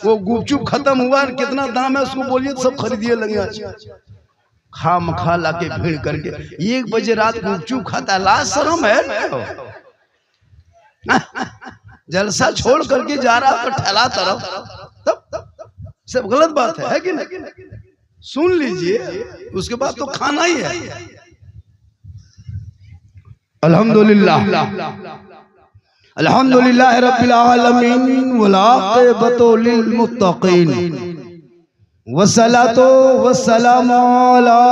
वो गुपचुप खत्म हुआ, कितना दाम है उसको बोलिए, सब खरीदिए लगे। खाम खा ला के भीड़ करके 1 बजे रात गुपचुप खाता, लाज शर्म है। जलसा छोड़ करके जा रहा तो ठहला तरफ, तब सब गलत बात है कि नहीं? सुन लीजिए, उसके बाद तो खाना ही है। अल्हम्दुलिल्लाह अल्हम्दुलिल्लाह रब्बिल आलमीन वल आक़िबतु लिल मुत्तक़ीन वस्सलातु वस्सलामु अला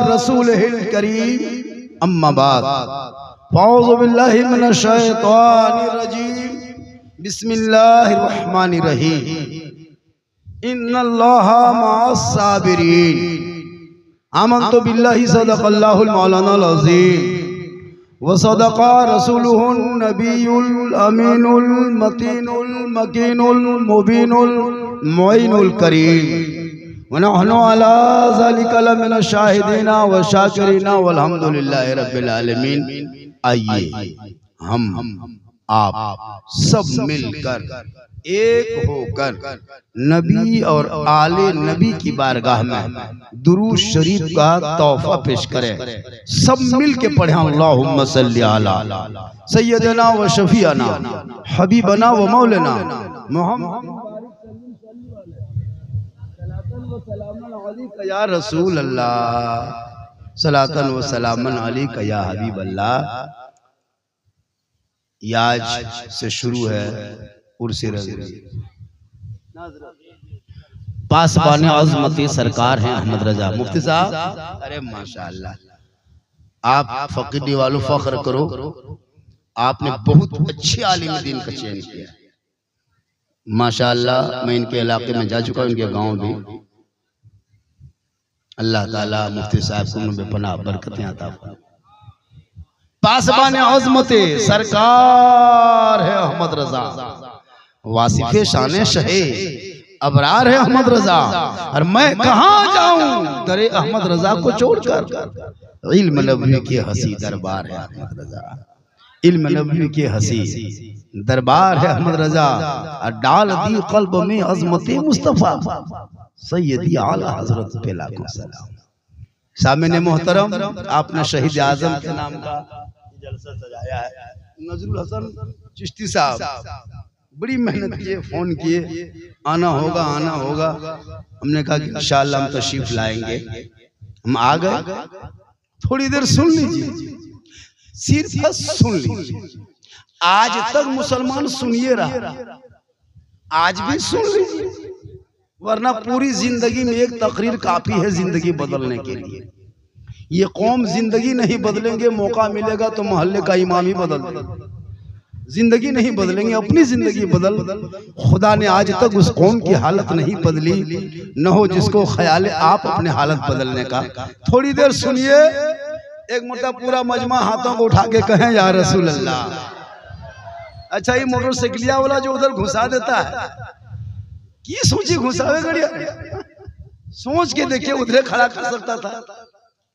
रसूलिल करीम, अम्मा बाद, औज़ु बिल्लाहि मिनश शैतानिर रजीम, बिस्मिल्लाहिर रहमानिर रहीम, इन्नल्लाहा मअस साबिरीन, आमन्तु बिल्लाहि सदक़ल्लाहुल मौलानाल अज़ीम व सदक़ा रसूलुहुन नबियुल अमीनुल मतीनुल मकीनुल मुबीनुल मुईनुल करीम व नहनु अला ज़ालिका लमिनश शाहिदीना व शाकिरीना वल्हम्दुलिल्लाहि रब्बिल आलमीन। आइए हम आप सब मिलकर एक होकर नबी और आले नबी की बारगाह में दुरूद शरीफ का तोहफा पेश करें। सब मिल के पढ़ें, अल्लाहुम्मा सल्ली अला सय्यदना व शफीअना हबीबना व मौलाना मुहम्मद या रसूल अल्लाह, सलातन व सलामन अलैका या हबीब अल्लाह। आज से शुरू है उर्से पासबाने अज़मती सरकार हैं अहमद रजा मुफ्ती साहब। अरे माशाअल्लाह, आप फकीरी वालों फख्र करो, आपने बहुत अच्छे आलिम दीन का चयन किया माशाअल्लाह। मैं इनके इलाके में जा चुका हूं, इनके गांव भी। अल्लाह ताला मुफ्ती साहब को उन्हें बेपनाह बरकतें अता फरमाए। पासबाने अज़मती सरकार है अहमद रजा, वासिफे शाने शहे अबरार है अहमद रजा। और मैं कहाँ जाऊं दरे अहमद रजा को छोड़कर। इल्म नबवी के हसी दरबार है अहमद रजा, इल्म नबवी के हसी दरबार है अहमद रजा। और डाल दी कल्ब में अज़मते मुस्तफा सैयदी आला हजरत पे लाखों सलाम। सामने मोहतरम, आपने शहीद आजम के नाम का जलसा सजाया है। नजरुल हसन चिश्ती साहब बड़ी मेहनत किए, फोन किए, आना होगा आना होगा। हमने कहा कि इंशाअल्लाह हम तशरीफ लाएंगे। हम आ गए। थोड़ी देर सुन लीजिए, सिर्फ सुन लीजिए। आज तक मुसलमान सुनिए रहा, आज भी सुन लीजिए, वरना पूरी जिंदगी में एक तकरीर काफी है जिंदगी बदलने के लिए। ये कौम जिंदगी नहीं बदलेंगे, मौका मिलेगा तो मोहल्ले का इमाम ही बदल देगा। जिंदगी नहीं बदलेंगे, अपनी जिंदगी बदल। खुदा ने आज तक उस कौम की हालत नहीं बदली, न हो जिसको ख्याल है आप अपने हालत बदलने का। थोड़ी देर सुनिए, एक मोटा पूरा मजमा हाथों को उठा के कहें या रसूल अल्लाह। अच्छा, ये मोटरसाइकिलिया वाला जो उधर घुसा देता है, की सोची घुसावे गड़िया, सोच के देखिए उधर खड़ा कर सकता था।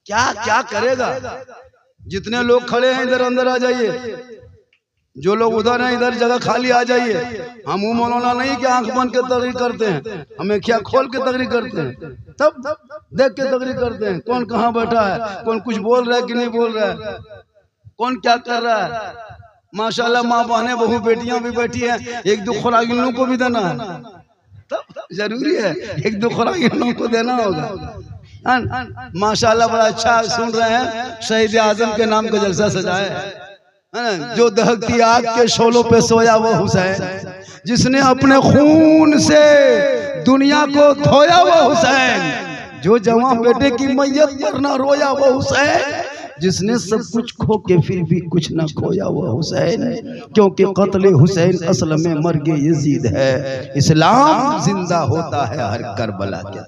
क्या क्या करेगा। जितने लोग खड़े हैं इधर अंदर आ जाइए, जो लोग उधर हैं इधर जगह खाली आ जाइए। हम मौलाना नहीं कि आंख बंद के तकरीर करते हैं, हमें क्या खोल के तकरीर करते हैं, तब देख के तकरीर करते हैं। कौन कहाँ बैठा है, कौन कुछ बोल रहा है कि नहीं बोल रहा है, कौन क्या कर रहा है। माशाल्लाह माँ बहनें बहू बेटियां भी बैठी हैं, एक दो खुराक इन लोगों को भी देना है, तब जरूरी है एक दो खुराक इन लोगों को देना होगा। माशाल्लाह बड़ा अच्छा सुन रहे हैं। शहीद आजम के नाम का जलसा सजाए है। जो दहकती आग के शोलों पे सोया वो हुसैन, जिसने अपने खून से दुनिया को धोया वो हुसैन, जो जवां बेटे की मैयत पर ना रोया वो हुसैन, जिसने सब कुछ खो के फिर भी कुछ न खोया वो हुसैन। क्योंकि कत्ल हुसैन असल में मर्गे यजीद है, इस्लाम जिंदा होता है हर करबला के।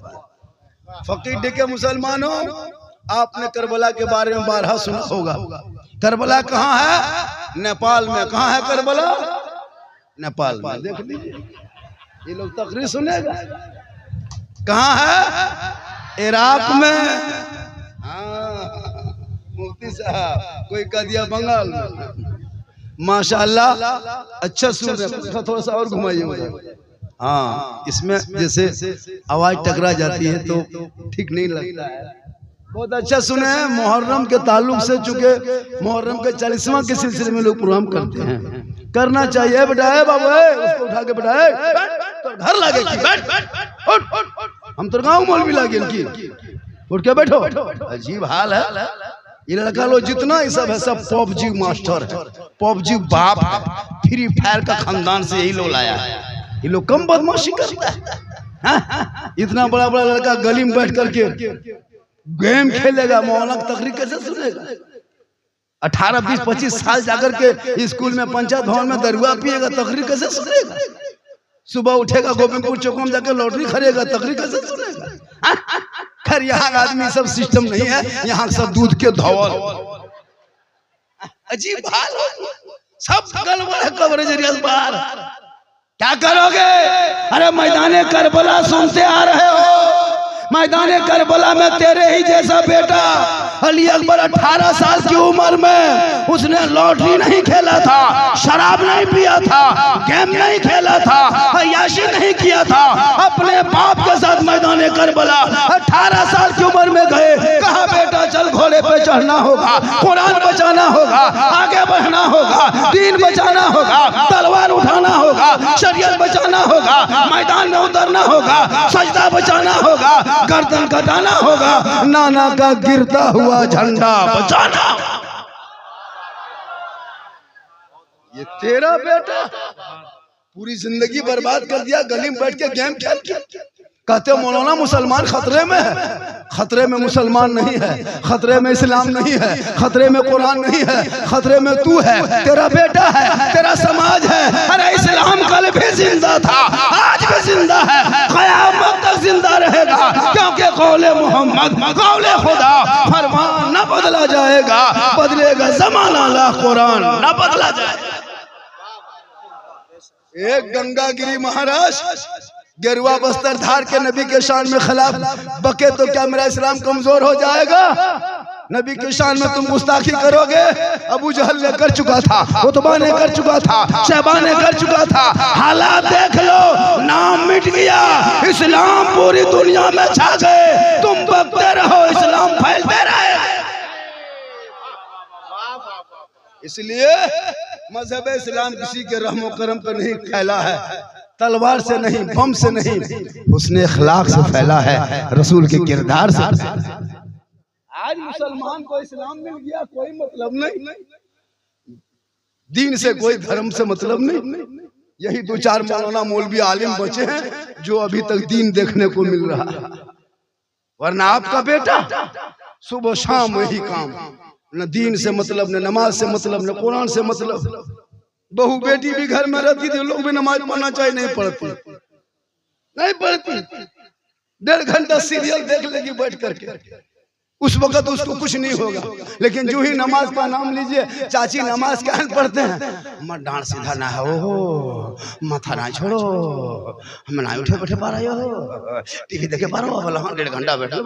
फकीर के मुसलमानों, आपने करबला के बारे में बारहा सुना होगा। करबला कहाँ है? नेपाल में। कहाँ है करबला? नेपाल में। देख लीजिए, ये लोग तकरीर सुनेगा। कहाँ है? इराक में। हाँ मुफ्ती साहब, कोई कह दिया बंगाल में। माशाअल्लाह अच्छा सुन रहे, थोड़ा सा और घुमाइए। हाँ, इसमें जैसे आवाज टकरा जाती है तो ठीक नहीं लगता है। बहुत अच्छा सुने हैं, मुहर्रम के ताल्लुक से, चूंकि मुहर्रम के 40वां के सिलसिले में लोग प्रोग्राम करते हैं, करना चाहिए। बेटा है बाबू, उसको उठा के बेटा तो घर लागे की बैठ, हम तो गाँव मौलवी लागे की, उठ के बैठो। अजीब हाल है ये लड़का लोग जितना ही सब है, सब पबजी मास्टर है, पबजी बाप है, फ्री फायर का खानदान से यही लोग लाया है। ये लोग कम बदमाशी करता है। इतना बड़ा बड़ा लड़का गली में बैठ करके गेम खेलेगा, मौलाना की तकरीर कैसे सुनेगा? 18, 20, 25 साल जाकर के स्कूल में, पंचायत भवन में दरुआ पिएगा, तकरीर कैसे सुनेगा? सुबह उठेगा गोविंदपुर चौक में जाकर लॉटरी खरीदेगा, तकरीर कैसे सुनेगा? खैर यहाँ आदमी सब सिस्टम नहीं है, यहाँ सब दूध के धौल। अजीब हाल, सब गड़बड़ है कवरेज बाहर। क्या करोगे? अरे मैदाने करबला सुनते आ रहे हो, मैदाने करबला में तेरे ही जैसा बेटा अली अकबर 18 साल की उम्र में उसने लॉटरी नहीं खेला था, शराब नहीं पिया था, गेम नहीं खेला था, अय्याशी नहीं किया था, अपने बाप के साथ मैदाने करबला 18 साल की उम्र में गए। कहा बेटा चल घोड़े पे चढ़ना होगा, कुरान बचाना होगा, आगे बढ़ना होगा, दीन बचाना होगा, तलवार उठाना होगा, शरीयत बचाना होगा, मैदान में उतरना होगा, सजदा बचाना होगा, गर्दन कटाना होगा, नाना का गिरता हुआ झंडा बचाना। ये तेरा बेटा पूरी जिंदगी बर्बाद कर दिया, गली में बैठ के गेम खेल के। कहते हो मौलाना मुसलमान खतरे में है। खतरे में मुसलमान नहीं है, खतरे में इस्लाम नहीं है, खतरे में कुरान नहीं है, खतरे में तू है, तेरा बेटा है, तेरा समाज है। अरे इस्लाम कल भी जिंदा था, आज भी जिंदा है, क़यामत तक जिंदा रहेगा, क्योंकि कौले मोहम्मद कौले खुदा, फरमान न बदला जाएगा, बदलेगा जमाना ला कुरान न बदला जाएगा। एक गंगागिरी महाराज गेरुआ बस्तर धार के नबी के शान में खिलाफ बके तो क्या मेरा इस्लाम कमजोर हो जाएगा? नबी के शान में तुम गुस्ताखी करोगे? अबू जहल ने कर चुका था, उतबा ने कर चुका था, शैबा ने कर चुका था। हालात देख लो, नाम मिट गया, इस्लाम पूरी दुनिया में छा गए। तुम बकते रहो, इस्लाम फैलते रहे। इसलिए मजहब इस्लाम किसी के रहमो करम पर नहीं फैला है, तलवार से नहीं, बम से नहीं, उसने अखलाक से फैला है, रसूल के किरदार से। आज मुसलमान को इस्लाम मिल गया, कोई मतलब नहीं, दीन से कोई धर्म से मतलब नहीं। यही 2-4 मौलाना मौलवी आलिम बचे हैं जो अभी तक दीन देखने को मिल रहा है, वरना आपका बेटा सुबह शाम वही काम, न दीन से मतलब, न नमाज से मतलब, न कुरान से मतलब। बहू बेटी भी घर में रहती थी, लोग भी नमाज पढ़ना चाहिए, नहीं पढ़ती, नहीं पढ़ती, 1.5 घंटा सीरियल देख लेगी बैठ करके, उस वक्त उसको कुछ नहीं होगा। लेकिन जो ही नमाज का नाम लीजिए, चाची नमाज क्या पढ़ते हैं, मत डांट सीधा ना हो, माथा ना छोड़ो, हम ना उठे बैठे पा रहे हो, टीवी देखे पा रहे हो, बोला 1.5 घंटा बैठ लो,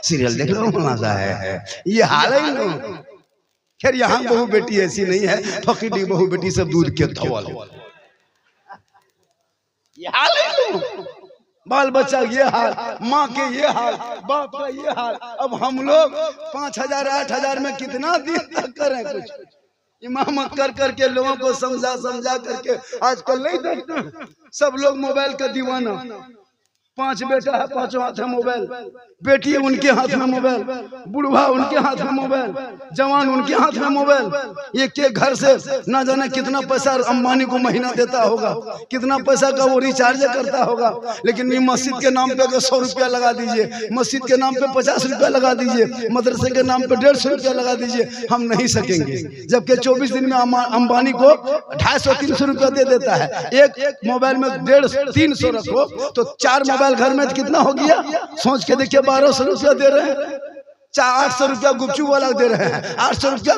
सीरियल देख लो, मजा है। ये हाल है। खैर यहाँ बहू बेटी ऐसी नहीं है, फकीरी बहू बेटी सब दूध के धौल। ये हाल है, बाल बच्चा ये हाल, माँ के ये हाल, बाप का ये हाल। अब हम लोग 5,000 8,000 में कितना दिन तक करें? कुछ इमामत कर करके लोगों को समझा करके आजकल नहीं देखते, सब लोग मोबाइल का दीवाना। 5 बेटा है, 5 हाथ है मोबाइल, बेटी उनके हाथ में मोबाइल, बुढ़वा उनके हाथ में मोबाइल, जवान उनके हाथ में मोबाइल। एक के घर से ना जाने कितना पैसा अंबानी को महीना देता होगा, कितना पैसा का वो रिचार्ज करता होगा। लेकिन ये मस्जिद के नाम पे अगर 100 रुपया लगा दीजिए, मस्जिद के नाम पे 50 रुपया लगा दीजिए, मदरसे के नाम पे 150 रुपया लगा दीजिए, हम नहीं सकेंगे। जबकि 24 दिन में अंबानी को 250-300 रुपया दे देता है। एक मोबाइल में 150-300 रखो तो 4 मोबाइल घर में कितना हो गया? सोच के देखिए, 1200 रुपया दे रहे हैं। 800 रुपया गुपचू वाला दे रहे हैं, 800 रुपया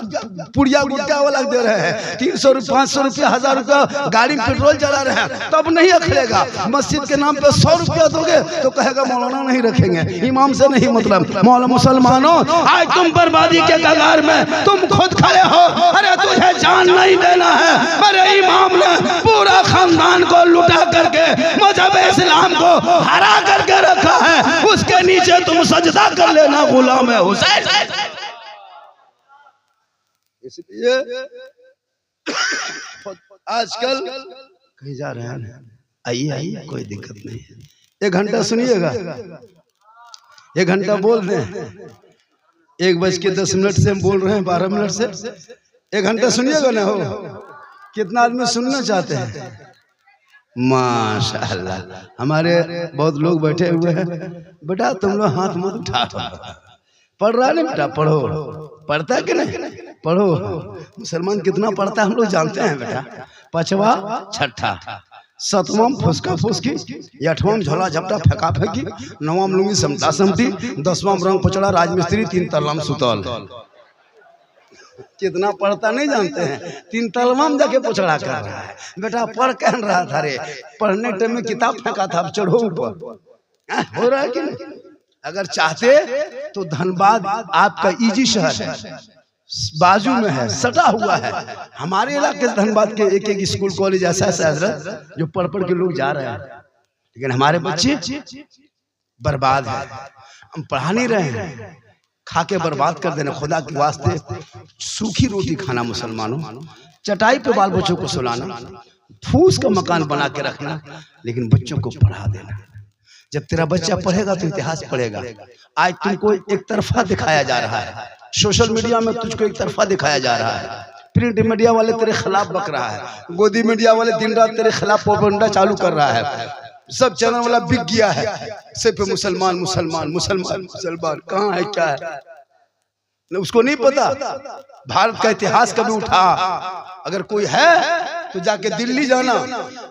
पुड़िया गुटका वाला दे रहे हैं, 300 रुपया 500 रुपया 1000 रुपया गाड़ी में पेट्रोल चला रहे हैं, तब नहीं अखड़ेगा। मस्जिद के नाम पे 100 रुपया दोगे तो कहेगा मौलाना नहीं रखेंगे, इमाम से नहीं मतलब। मौला मुसलमानों, आज तुम बर्बादी के कगार में तुम खुद खड़े हो। अरे तुझे जान नहीं देना है, मेरे इमाम ने पूरा खानदान को लुटा करके मजहब इस्लाम को हरा करके रखा है, उसके नीचे तुम सजदा कर लेना गुलाम है हुसैन। इसलिए आजकल कहीं जा रहे हैं, आइए आइए कोई दिक्कत नहीं है। 1 घंटा सुनिएगा, 1 घंटा बोल दें, 1:10 से हम बोल रहे हैं, 12 मिनट से 1 घंटा सुनिएगा ना। हो कितना आदमी सुनना चाहते हैं? माशाअल्लाह, हमारे बहुत लोग बैठे हुए हैं। बेटा तुम लोग हाथ मत उठा, पढ़ रहा नहीं बेटा, पढ़ो। पढ़ता है कि नहीं? पढ़ो। मुसलमान कितना पढ़ता है हम लोग जानते हैं बेटा। 5वां छठा, 7वां फुसका फुसकी, 8वां झोला झपटा फेंका फेंकी, 9वां लुंगी समता समती, 10वां रंग पचड़ा राजमिस्त्री, 3 तल्ला में सुतल। कितना पढ़ता नहीं जानते हैं, 3 तलवा में जाके पोछड़ा कर रहा है। बेटा पढ़ कह रहा था रे, पढ़ने टाइम में किताब फेंका था, अब चढ़ो ऊपर। हो रहा है कि नहीं? अगर चाहते तो धनबाद आपका इजी शहर है, बाजू में है, सटा हुआ है। हमारे इलाके धनबाद के एक स्कूल कॉलेज ऐसा है जो पढ़ पढ़ के लोग जा रहे हैं, लेकिन हमारे बच्चे बर्बाद है। हम पढ़ा नहीं रहे हैं, खा के बर्बाद कर देना। खुदा के वास्ते सूखी रोटी खाना, मुसलमानों चटाई पे बाल बच्चों को सुलाना, फूस का मकान बना के रखना, लेकिन बच्चों को पढ़ा देना। जब तेरा बच्चा पढ़ेगा तो इतिहास पढ़ेगा। आज तुमको एक तरफा दिखाया जा रहा है, सोशल मीडिया में तुझको एक तरफा दिखाया जा रहा है। प्रिंट मीडिया वाले तेरे खिलाफ बक रहा है, गोदी मीडिया वाले दिन रात तेरे खिलाफ प्रोपेगेंडा चालू कर रहा है। सब चैनल वाला बिक गया है, सिर्फ मुसलमान मुसलमान मुसलमान मुसलमान। कहाँ है क्या है उसको नहीं पता। भारत का इतिहास कभी उठा, अगर कोई है तो जाके दिल्ली जाना,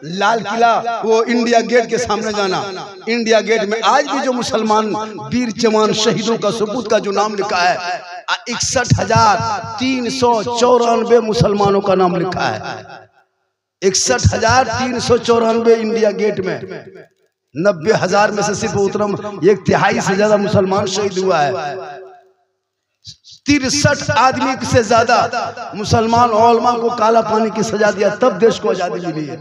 लाल किला, वो इंडिया गेट के सामने जाना। इंडिया गेट में आज भी जो मुसलमान वीर जवान शहीदों का सबूत का जो नाम लिखा है, 61,394 मुसलमानों का नाम लिखा है। 61,394 इंडिया गेट में। 90,000 में से सिर्फ उतना 1/3 से ज्यादा मुसलमान शहीद हुआ है। 63 आदमी से ज्यादा मुसलमान उलमा को काला पानी की सजा दिया, तब देश को आजादी मिली है।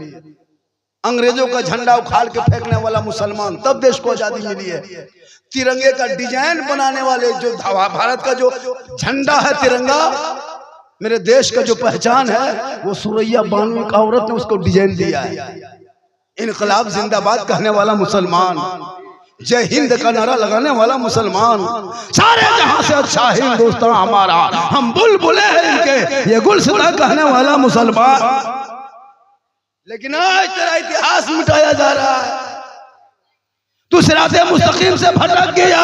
अंग्रेजों का झंडा उखाड़ के फेंकने वाला मुसलमान, तब देश को आजादी मिली है। तिरंगे का डिजाइन बनाने वाले, जो भारत का जो झंडा है तिरंगा, मेरे देश का जो पहचान है, वो सुरैया बानू एक औरत ने उसको डिजाइन दिया है। इनकलाब जिंदाबाद कहने वाला मुसलमान, जय हिंद का नारा लगाने वाला मुसलमान, सारे जहां से अच्छा हिंदुस्तान हमारा, हम बुलबुले हैं इनके, ये गुलसिता कहने वाला मुसलमान। लेकिन आज तेरा इतिहास मिटाया जा रहा है, तू सिराते मुस्तकीम से भटक गया।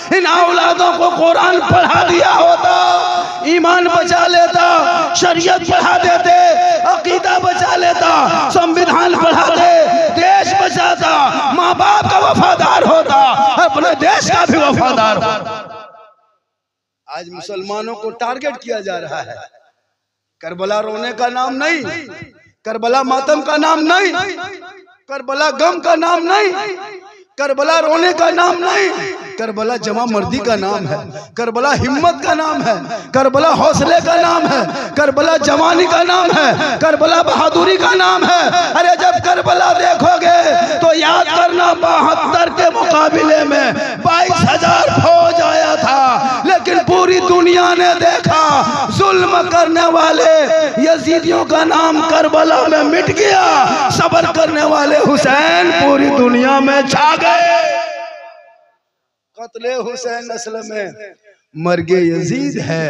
इन औलादों को कुरान पढ़ा दिया होता, ईमान बचा लेता, शरीयत पढ़ा देते, अकीदा बचा लेता, संविधान पढ़ा दे, देश बचाता, माँ बाप का वफादार होता, अपने देश का भी वफादार होता। आज मुसलमानों को टारगेट किया जा रहा है। करबला रोने का नाम नहीं, करबला मातम का नाम नहीं, करबला गम का नाम नहीं, करबला रोने का नाम नहीं, करबला जमा मर्दी का नाम है, करबला हिम्मत का नाम है, करबला हौसले का नाम है, करबला जवानी का नाम है, करबला बहादुरी का नाम है। अरे जब करबला देखोगे तो याद करना 72 के मुकाबले में 22,000 फौज आया था, लेकिन पूरी दुनिया ने देखा जुल्म करने वाले यजीदियों का नाम करबला में मिट गया, सब्र करने वाले हुसैन पूरी दुनिया में छा गए। कत्ले हुसैन नस्ल में मर्गे यजीद है,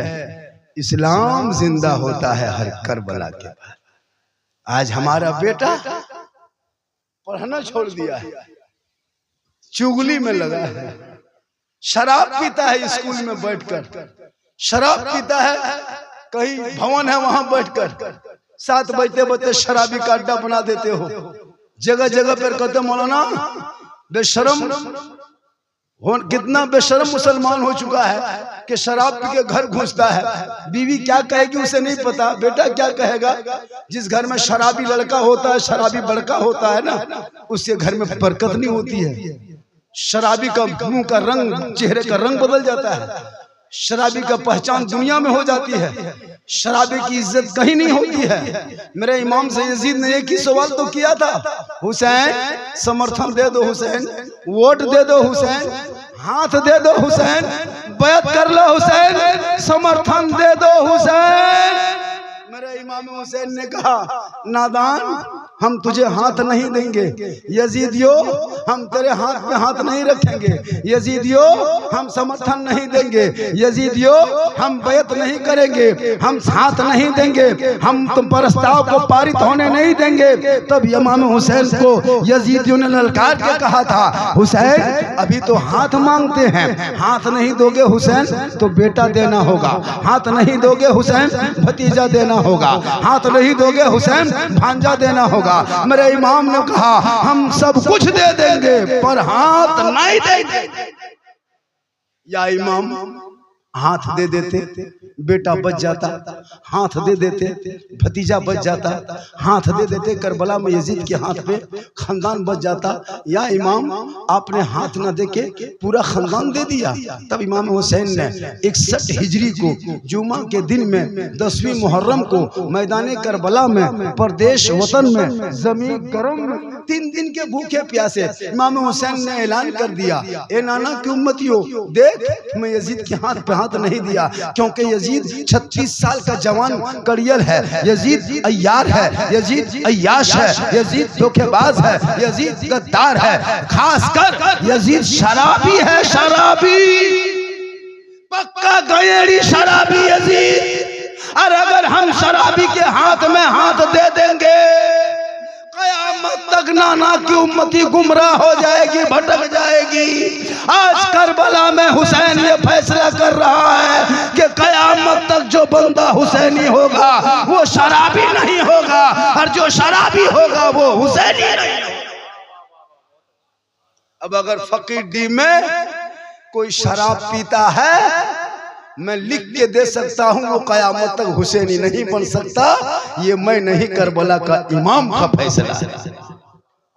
इस्लाम जिंदा होता है हर करबला के बाद। आज हमारा बेटा पढ़ना छोड़ दिया है, चुगली में लगा है, शराब पीता है स्कूल में बैठकर, शराब पीता है, कहीं भवन है वहां बैठकर 7 बजते शराबी का अड्डा बना देते हो। जगह जगह पर कहते मौलाना बेशरम, कितना बेशर्म मुसलमान हो चुका है कि शराब पी के घर घुसता है, बीवी क्या कहेगी उसे नहीं पता, बेटा क्या कहेगा। जिस घर में शराबी लड़का होता है, शराबी लड़का होता है ना, उसके घर में बरकत नहीं होती है। शराबी का मुंह का रंग, चेहरे का रंग बदल जाता है, शराबी का पहचान दुनिया में हो जाती है, शराबी की इज्जत कहीं नहीं होती है। मेरे इमाम से यजीद ने एक ही सवाल तो किया था, हुसैन समर्थन दे दो हुसैन, वोट दे दो हुसैन, हाथ दे दो हुसैन, बैत कर लो हुसैन, समर्थन दे दो हुसैन। मेरे इमाम हुसैन ने कहा, नादान हम तुझे हाथ नहीं देंगे, यजीदियो हम तेरे हाथ में हाथ नहीं रखेंगे, यजीदियो हम समर्थन नहीं देंगे, यजीदियो हम बैत नहीं करेंगे, हम हाथ नहीं देंगे, हम तुम प्रस्ताव को पारित होने नहीं देंगे। तब इमाम हुसैन को यजीदियों ने ललकार के कहा था, हुसैन अभी तो हाथ मांगते हैं, हाथ नहीं दोगे हुसैन तो बेटा देना होगा, हाथ नहीं दोगे हुसैन भतीजा देना होगा, हाथ नहीं दोगे हुसैन भांजा देना होगा। मेरे इमाम ने कहा, हम सब कुछ दे देंगे पर हाथ नहीं देंगे। या इमाम हाथ दे देते बेटा बच जाता, हाथ दे देते भतीजा बच जाता, हाथ दे देते करबला में यजीद के हाथ पे खानदान बच जाता। या इमाम आपने हाथ ना देके पूरा खानदान दे दिया। तब इमाम हुसैन ने 61 हिजरी को जुमा के दिन में 10वीं मुहर्रम को मैदान करबला में परदेश वतन में जमीन गरम में 3 दिन के भूखे प्यासे इमाम हुसैन ने ऐलान कर दिया, ए नाना की उम्मतियों देख, मैं यजीद के हाथ पे हाथ नहीं दिया, क्योंकि यजीद 36 साल का जवान कड़ियल है, यजीद अय्यार है, यजीद अय्याश है, यजीद धोखेबाज है, यजीद गद्दार है, खासकर यजीद शराबी है, शराबी पक्का गयेड़ी शराबी यजीद। और अगर हम शराबी के हाथ में हाथ दे देंगे, कयामत तक नाना की उम्मती गुमराह हो जाएगी, भटक जाएगी। आज करबला में हुसैन ये फैसला कर रहा है कि कयामत तक जो बंदा हुसैनी होगा वो शराबी नहीं होगा, और जो शराबी होगा वो हुसैनी नहीं होगा। अब अगर फकीर डी में कोई शराब पीता है, मैं लिख के दे सकता हूँ, वो कयामत तक हुसैनी नहीं बन सकता। ये मैं नहीं, करबला का इमाम का फैसला है।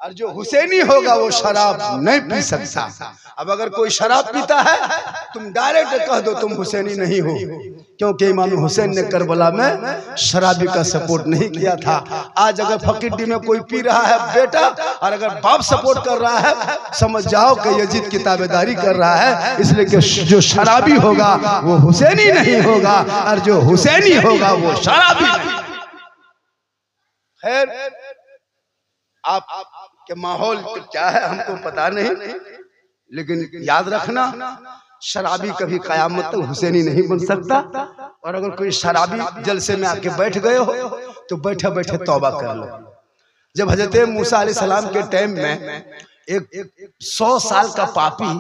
और जो हुसैनी होगा वो शराब नहीं पी सकता। अब अगर कोई शराब पीता है, तुम डायरेक्ट कह दो तुम हुसैनी नहीं हो, क्योंकि इमाम हुसैन ने करबला में शराबी का सपोर्ट नहीं किया था। आज अगर फकीर में कोई पी रहा है बेटा, और अगर बाप सपोर्ट कर रहा है, समझ जाओ कि यजीद की ताबेदारी कर रहा है। इसलिए कि जो शराबी होगा वो हुसैनी नहीं होगा, और जो हुसैनी होगा वो शराबी नहीं। खैर आप के माहौल क्या है हमको पता नहीं, लेकिन याद रखना, शराबी कभी कयामत तक हुसैनी नहीं बन सकता। और अगर कोई शराबी जलसे में आके बैठ गए हो तो बैठे बैठे तौबा कर लो। जब हजरत मूसा अलैहिस्सलाम के टाइम में एक 100 साल का पापी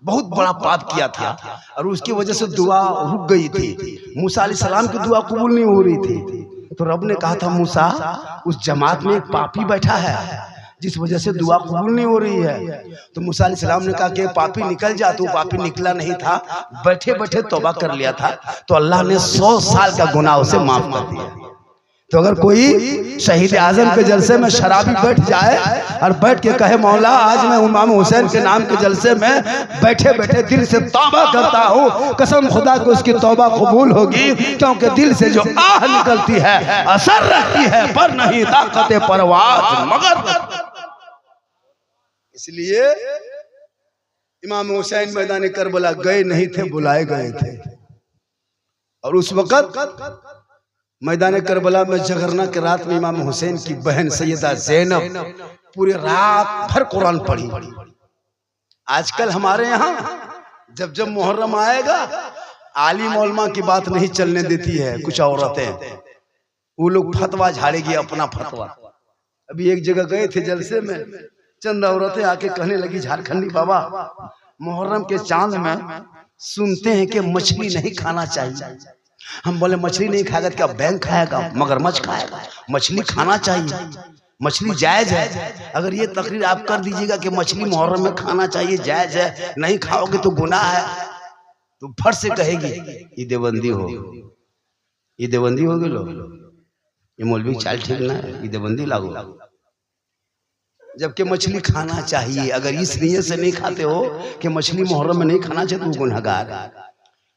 बहुत बड़ा पाप किया था, और उसकी वजह से दुआ रुक गई थी, मूसा अलैहिस्सलाम की दुआ कबूल नहीं हो रही थी। तो रब ने कहा था, मूसा उस जमात में एक पापी बैठा है जिस वजह से दुआ कबूल नहीं हो रही है। तो मूसा अलैहिस्सलाम ने कहा कि पापी निकल जा, तो पापी निकला नहीं था, बैठे बैठे तौबा कर लिया था। तो अल्लाह ने 100 साल का गुनाह उसे माफ कर दिया। तो अगर कोई शहीद आजम के जलसे में शराबी बैठ जाए और बैठ के कहे, मौला आज मैं इमाम हुसैन के नाम के जलसे में बैठे बैठे दिल से तौबा करता हूँ, कसम खुदा को उसकी तौबा कबूल होगी, क्योंकि दिल से जो आह निकलती है असर रखती है, पर नहीं ताकत परवाज़ मगर। इसलिए इमाम हुसैन मैदान करबला गए नहीं थे, बुलाए गए थे। और उस वक्त मैदान करबला में जगरना के रात में इमाम हुसैन की बहन सैयदा ज़ैनब पूरे रात भर कुरान पढ़ी। आजकल हमारे यहाँ जब जब मुहर्रम आएगा, आलिम उलमा की बात नहीं चलने देती है कुछ औरतें, वो लोग फतवा झाड़ेगी अपना फतवा। अभी एक जगह गए थे जलसे में, चंद औरतें आके कहने लगी, झारखंडी बाबा मुहर्रम के चांद में सुनते हैं कि मछली नहीं खाना चाहिए। हम बोले मछली नहीं खाएगा क्या बैंक खाएगा, मगरमच्छ खाएगा, मछली खाना चाहिए। मछली जायज है। अगर ये तकरीर आप कर दीजिएगा कि मछली मुहर्रम में खाना चाहिए, जायज है, नहीं खाओगे तो गुनाह है, तो फट से कहेगी ये देवबंदी हो, ये देवबंदी हो गए लोग, ये मौलवी चाल ठीक ना है, ये देवबंदी लागू। जबकि मछली खाना चाहिए। अगर इस नीयत से नहीं खाते हो कि मछली मुहर्रम में नहीं खाना चाहिए तो गुनहगार।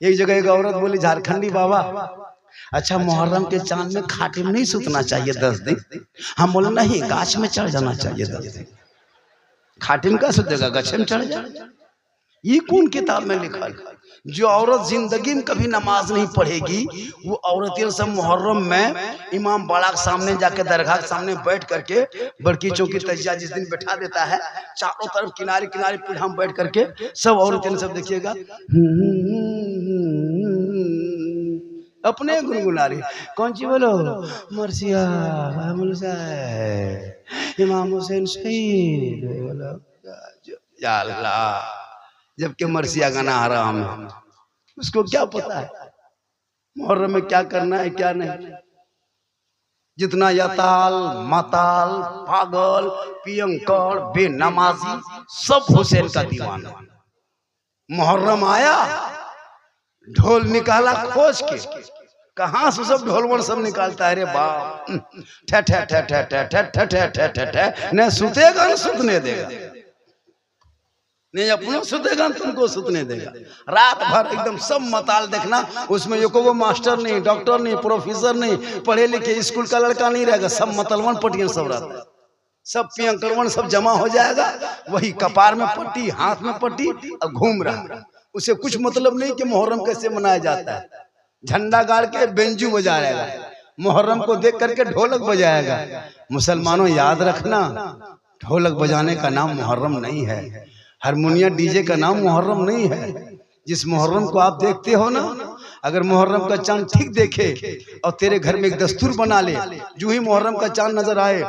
एक जगह एक औरत बोली, झारखंडी बाबा अच्छा मुहर्रम के चांद में खाटे में नहीं सुतना चाहिए 10 दिन। हम बोले नहीं, गाछ में चढ़ जाना चाहिए 10 दिन। खाटे में का सुतेगा, गच्छे में चढ़ जाए। ये कौन किताब में लिखा है? जो औरत जिंदगी में कभी नमाज नहीं पढ़ेगी वो औरतें सब मुहर्रम में इमाम बड़ा के सामने जाके दरगाह के सामने बैठ करके बड़की चौकी तजिया जिस दिन बैठा देता है, चारों तरफ किनारे किनारे पीढ़ा में बैठ करके सब औरतें सब देखिएगा अपने गुनगुना रही। कौन सी बोलो? मर्सिया इमाम हुसैन शहीद। या अल्लाह, जबकि मर्सिया गाना हराम है, उसको क्या पता है मुहर्रम में क्या करना है क्या नहीं। जितना यताल माताल पागल पियंकर बेनमाजी सब हुसैन का दीवाना। मुहर्रम आया, ढोल निकाला खोज के, कहां से सब ढोलवन सब निकालता है रे बाप, ठे ठे ठे ठे ठे ठे ठे ठे ठे ठे ठे न सुतेगा न सुतने देगा, नहीं अपनों सुतेगा तुमको सुतने देगा। रात भर एकदम सब मताल देखना, उसमें एको मास्टर नहीं, डॉक्टर नहीं, प्रोफेसर नहीं, पढ़े लिखे स्कूल का लड़का नहीं रहेगा, सब मतलवन पट्टियां सब रहता है, सब पियंकलवन सब जमा हो जाएगा। वही कपार में पट्टी, हाथ में पट्टी और घूम रहा। उसे कुछ मतलब नहीं कि मुहर्रम कैसे मनाया जाता है। झंडा गाड़ के बेंजू बजा रहेगा, मुहर्रम को देख करके ढोलक बजाएगा। मुसलमानों याद रखना, ढोलक बजाने का नाम मुहर्रम नहीं है, हारमोनिया डीजे का नाम मुहर्रम नहीं है। जिस मुहर्रम को आप देखते हो ना, अगर मुहर्रम का चांद ठीक देखे और तेरे घर में एक दस्तूर बना ले, जो ही मुहर्रम का चांद नजर आए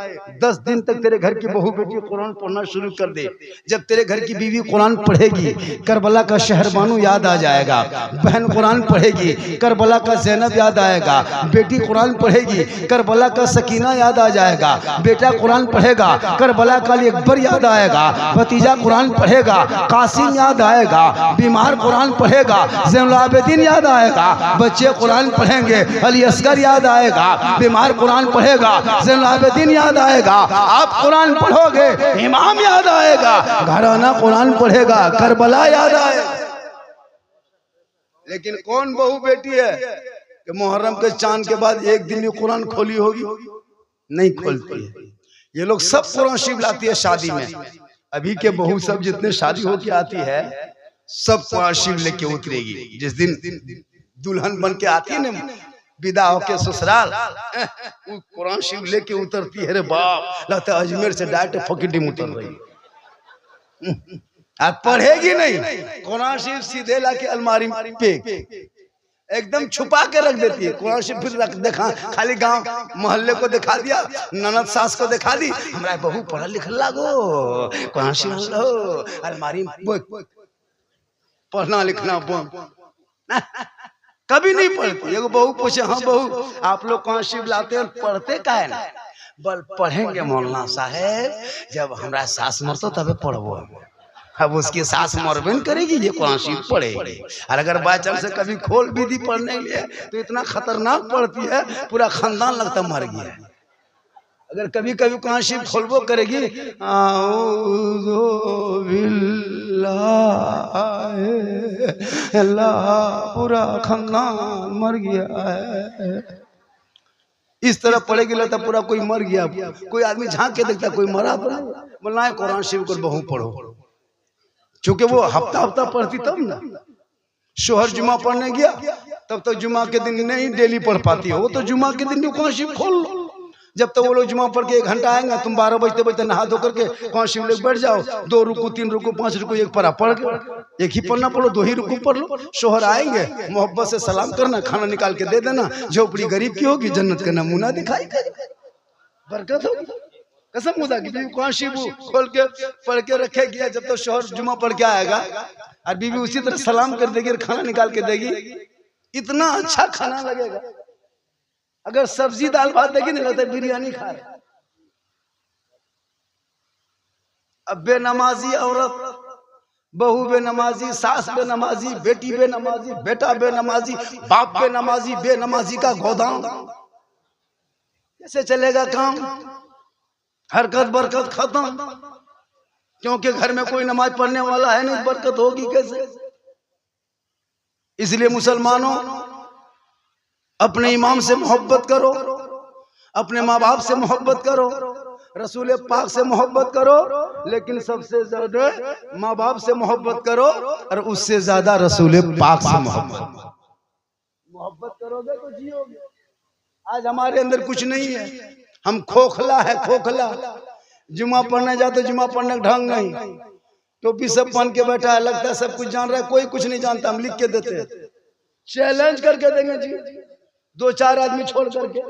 10 दिन तक तेरे घर की बहू बेटी कुरान पढ़ना शुरू कर दे। जब तेरे घर की बीवी कुरान पढ़ेगी, करबला का शहरबानू याद आ जाएगा, बहन कुरान पढ़ेगी, करबला का ज़ैनब याद आएगा, बेटी कुरान पढ़ेगी, करबला का सकीना याद आ जाएगा, बेटा कुरान पढ़ेगा, करबला का अली अकबर याद आएगा, भतीजा कुरान पढ़ेगा, कासिम याद आएगा, बीमार कुरान पढ़ेगा, ज़ैनुल आबिदीन याद आएगा, बच्चे कुरान पढ़ेंगे, अली असगर याद आएगा, बीमार कुरान पढ़ेगा, ज़ैनुल आबिदीन याद आएगा, आप कुरान पढ़ोगे इमाम याद आएगा, घराना कुरान पढ़ेगा, करबला याद आएगा। लेकिन कौन बहू बेटी है कि मुहर्रम के चांद के बाद एक दिन भी कुरान खोली होगी? नहीं खोलती है। ये लोग सब कुरान शरीफ लाती है शादी में। अभी के बहू सब जितने शादी होके आती है सब कुरान शरीफ लेके उतरेगी। जिस दिन दुल्हन बन के आती है ना विदा होके ससुराल, वो कुरान शरीफ लेके उतरती है रे बाप, लगता है अजमेर से डायरेक्ट फकीडी उतर रही। आप पढ़ेगी नहीं, कुरान शरीफ सीधे लाके अलमारी पे एकदम छुपा के रख देती है। कुरान शरीफ फिर रख देखा, खाली गांव मोहल्ले को दिखा दिया, ननद सास को दिखा दी, हमारा बहू पढ़ा लिखल लागो, कुरान शरीफ लो अलमारी पढ़ना लिखना कभी नहीं पढ़ती। एगो बहू पूछे, हाँ बहू आप लोग कुरान शरीफ लाते हैं, पढ़ते का है ना? बल पढ़ेंगे मौलाना साहेब, जब हमारा सास मरतो तबे पढ़बो। अब उसकी सास मरबे करेगी, ये कुरान शरीफ पढ़ेगी। और अगर बाई चांस से कभी खोल भी दी पढ़ने के लिए तो इतना खतरनाक पढ़ती है, पूरा खानदान लगता मर गया है। अगर कभी कभी कुरान शरीफ खोलबो करेगी, अल्लाह पूरा खानदान मर गया है, इस तरह पढ़ेगी लगता पूरा कोई मर गया। कोई आदमी झांक के देखता कोई मरा पड़ा, बोलना है कुरान शरीफ को बहू पढ़ो। चूंकि वो हफ्ता हफ्ता पढ़ती तब ना, शोहर जुमा पढ़ने गया तब तो जुमा के दिन नहीं डेली पढ़ पाती हो, तो जुमा के दिन भी कुरान शरीफ खोल लो। जब तक वो लोग जुमा पढ़ के 1 घंटा आएंगे, तुम 12 बजते बजते नहा धो करके कुरान शरीफ लेके बैठ जाओ, 2 रुकू 3 रुकू 5 रुकू एक पढ़ा पढ़ के, एक ही पढ़ना पढ़ो, 2 ही रुकू पढ़ लो। शोहर आएंगे मोहब्बत से सलाम करना, खाना निकाल के दे देना, झोपड़ी गरीब की होगी जन्नत का नमूना दिखाई, बरकत होगी। कसम खुदा की बीवी कुरान शरीफ खोल के पढ़ के रखेगी, जब तक शोहर जुमा पढ़ के आएगा, और बीवी उसी तरह सलाम कर देगी, खाना निकाल के देगी, इतना अच्छा खाना लगेगा। अगर सब्जी दाल भात देगी नहीं लगता बिरयानी खा रहे। अब बेनमाजी औरत, बहू बेनमाजी, सास बेनमाजी, बेटी बेनमाजी, बेटा बेनमाजी, बाप बेनमाजी, बेनमाजी का गोदाम, कैसे चलेगा काम? हरकत बरकत खत्म, क्योंकि घर में कोई नमाज पढ़ने वाला है नहीं, बरकत होगी कैसे? इसलिए मुसलमानों, अपने इमाम से मोहब्बत करो, अपने माँ बाप से मोहब्बत करो, रसूल पाक से मोहब्बत करो, लेकिन सबसे ज्यादा माँ बाप से मोहब्बत करो, और उससे ज्यादा रसूल पाक से मोहब्बत करोगे तो जियोगे। आज हमारे अंदर कुछ नहीं है, हम खोखला है, खोखला। जुमा पढ़ने जाते, जुमा पढ़ने का ढंग नहीं, टोपी सब पहन के बैठा है, लगता है सब कुछ जान रहा है, कोई कुछ नहीं जानता। हम लिख के देते हैं, चैलेंज करके देंगे जी, 2-4 आदमी छोड़ करके,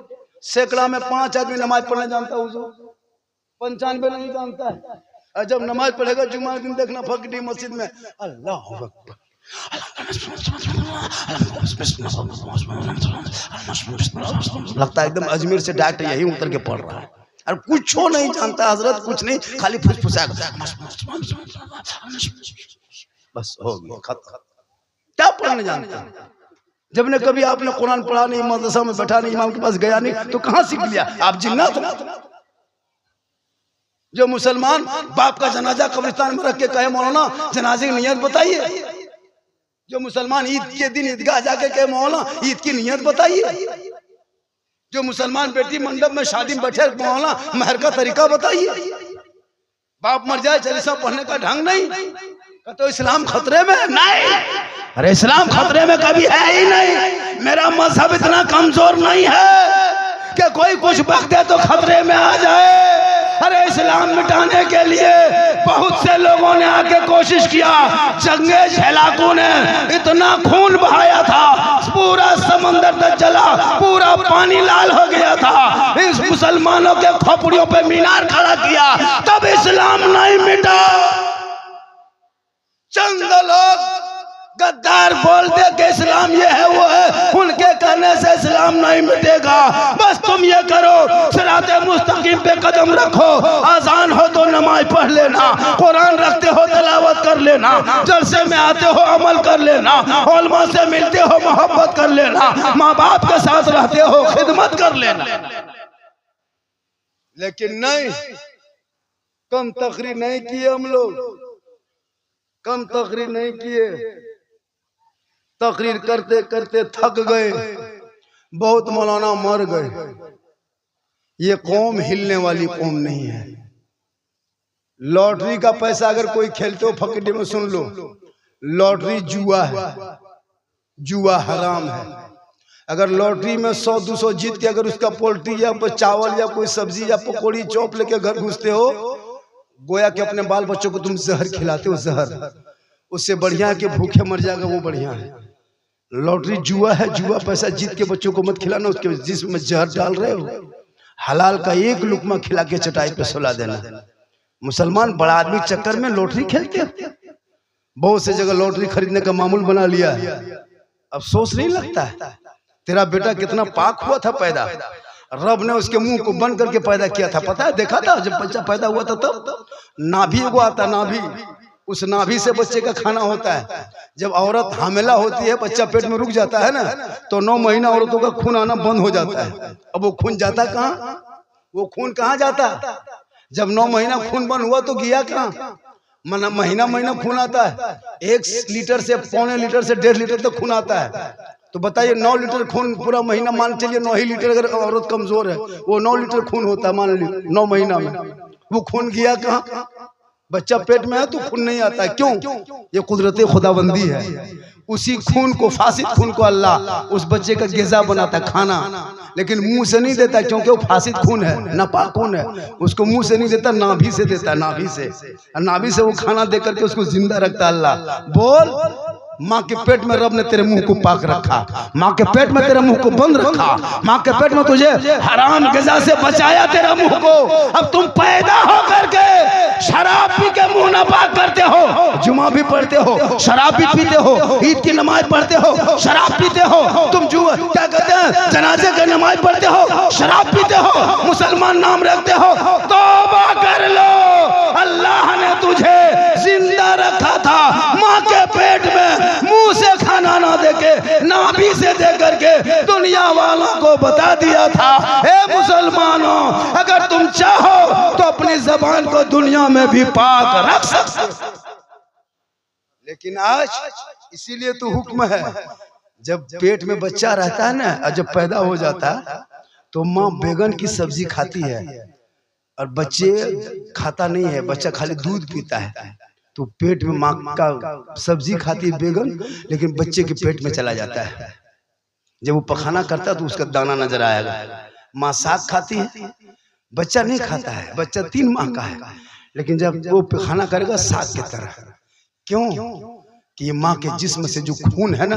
सैकड़ा में 5 आदमी नमाज पढ़ने जानता है, 95 नहीं जानता है। और जब नमाज पढ़ेगा जुमा दिन देखना फकड़ी मस्जिद में अल्लाह अकबर, लगता है एकदम अजमेर से डायरेक्ट यही उतर के पढ़ रहा है, और कुछ नहीं जानता हजरत, कुछ नहीं, खाली फुसफुसा बस हो गया खत्म। क्या पढ़ने जानता? जब ने कभी आपने कुरान पढ़ा नहीं, मदरसा में बैठा नहीं, इमाम के पास गया नहीं, तो कहां सीख लिया? आप जिन्नात हो। जो मुसलमान बाप का जनाजा कब्रिस्तान में रख के कहे मौलाना जनाजे की नियत बताइए, जो मुसलमान ईद के दिन ईदगाह जाके कहे मौलाना ईद की नियत बताइए, जो मुसलमान बेटी मंडप में शादी में बैठे मौलाना महर का तरीका बताइए। बाप मर जाए चालीसा पढ़ने का ढंग नहीं, तो इस्लाम खतरे में नहीं। अरे इस्लाम खतरे में कभी है ही नहीं। मेरा मजहब इतना कमजोर नहीं है कि कोई कुछ बक दे तो खतरे में आ जाए। अरे इस्लाम मिटाने के लिए बहुत से लोगों ने आके कोशिश किया, जंगे झेलाकों ने इतना खून बहाया था, पूरा समंदर तक जला, पूरा पानी लाल हो गया था, इस मुसलमानों के खोपड़ियों पे मीनार खड़ा किया, तब इस्लाम नहीं मिटा। चंद लोग गद्दार बोलते कि इस्लाम ये है वो है, उनके कहने से इस्लाम नहीं मिटेगा। बस तुम ये करो, सिराते मुस्तकीम पे कदम रखो, आजान हो तो नमाज पढ़ लेना, कुरान रखते हो तिलावत कर लेना, जलसे में आते हो अमल कर लेना, उलमा से मिलते हो मोहब्बत कर लेना, माँ बाप के साथ रहते हो खिदमत कर लेना। लेकिन नहीं, कम तकरीर नहीं किए हम लोग, कम तकरीर नहीं किए, तकरीर करते करते थक गए, बहुत मौलाना मर गए। ये कौम हिलने वाली कौम नहीं है। लॉटरी का पैसा अगर कोई खेलते हो फकीडी में सुन लो, लॉटरी जुआ है, जुआ हराम है। अगर लॉटरी में 100-200 जीत के अगर उसका पोल्ट्री या चावल या कोई सब्जी या पकौड़ी चौप लेके घर घुसते हो, गोया के अपने बाल बच्चों को तुम जहर खिलाते हो, जहर। उससे बढ़िया के भूखे मर जाएगा वो बढ़िया है। लॉटरी जुआ है, जुआ पैसा जीत के बच्चों को मत खिलाना, उसके जिस्म में जहर डाल रहे हो। हलाल का एक लुकमा खिला के चटाई पे सुला देना। मुसलमान बड़ा आदमी चक्कर में लॉटरी खेलते हैं, बहुत से जगह लॉटरी खरीदने का मामूल बना लिया है। अफसोस नहीं लगता है? तेरा बेटा कितना पाक हुआ था पैदा, रब ने उसके मुंह को बंद करके पैदा किया था, पता है? देखा था जब बच्चा पैदा हुआ था तब नाभि को आता, नाभि, उस नाभि से बच्चे का खाना होता है। जब औरत हामिला होती है, बच्चा पेट में रुक जाता है ना, तो 9 महीना औरतों का खून आना बंद हो जाता है। अब वो खून जाता कहाँ? वो खून कहाँ जाता? जब 9 महीना खून बंद हुआ तो गया कहाँ? महीना महीना खून आता है, 1 लीटर से 1.25 लीटर से 1.5 लीटर तक खून आता है। तो बताइए 9 लीटर खून पूरा महीना, मान चलिए 9 ही लीटर, अगर औरत कमजोर है वो 9 लीटर खून होता है, मान लीजिए 9 महीना में। वो खून गया कहाँ? बच्चा पेट में है तो खून नहीं आता है। क्यों? ये कुदरत खुदाबंदी है। उसी खून को, फासिद खून को अल्लाह उस बच्चे का ग़िज़ा बनाता है, खाना, लेकिन मुंह से नहीं देता, क्योंकि वो फासिद खून है, नापाक खून है। उसको मुंह से नहीं देता, नाभि से देता, नाभि से। नाभि से वो खाना दे करके उसको जिंदा रखता अल्लाह। बोल माँ के पेट में रब ने तेरे मुंह को पाक रखा, माँ के पेट में तेरे मुंह को बंद रखा, माँ के पेट में तुझे हराम ग़िज़ा से बचाया तेरा मुंह को। अब तुम पैदा हो करके शराब पी के मुंह ना पाक करते हो, जुमा भी पढ़ते हो, शराब भी पीते हो, ईद की नमाज पढ़ते हो, शराब पीते हो, तुम क्या कहते हैं जनाजे की नमाज पढ़ते हो, शराब पीते हो, मुसलमान नाम रखते हो। तौबा कर लो, अल्लाह ने तुझे जिंदा रखा था माँ के पेट में, मुंह से खाना ना देके नाभि से दे करके दुनिया वालों को बता दिया था, हे मुसलमानों अगर तुम चाहो तो अपनी जबान को दुनिया में भी पाक रख सकते। लेकिन आज इसीलिए तो हुक्म है, जब पेट में बच्चा रहता है ना और जब पैदा हो जाता है तो माँ बैगन की सब्जी खाती है और बच्चे खाता नहीं है, बच्चा खाली दूध पीता है। तो पेट में माँ का सब्जी खाती है बैगन, लेकिन बच्चे के पेट में चला जाता है। जब वो पखाना करता है तो उसका दाना नजर आएगा। माँ साग खाती है, बच्चा नहीं खाता है, बच्चा 3 माह का है, लेकिन जब वो पखाना करेगा साग की तरह। क्यों? कि ये माँ के जिस्म से जो खून है ना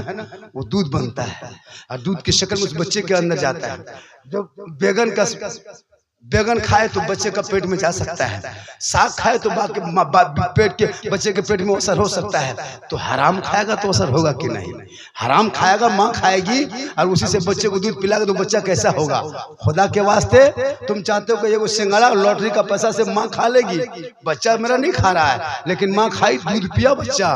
वो दूध बनता है और दूध की शक्ल में उस बच्चे के अंदर जाता है। जब बैगन खाए तो बच्चे का पेट में जा सकता है, साग खाए तो पेट के बच्चे के पेट में असर हो सकता है। तो हराम खाएगा तो असर होगा कि नहीं? हराम खाएगा, माँ खाएगी और उसी से बच्चे को दूध पिलाएगा तो बच्चा कैसा होगा? खुदा के वास्ते तुम चाहते हो कि ये सिंगड़ा लॉटरी का पैसा से माँ खा लेगी? बच्चा मेरा नहीं खा रहा है, लेकिन माँ खाई, दूध पिया, बच्चा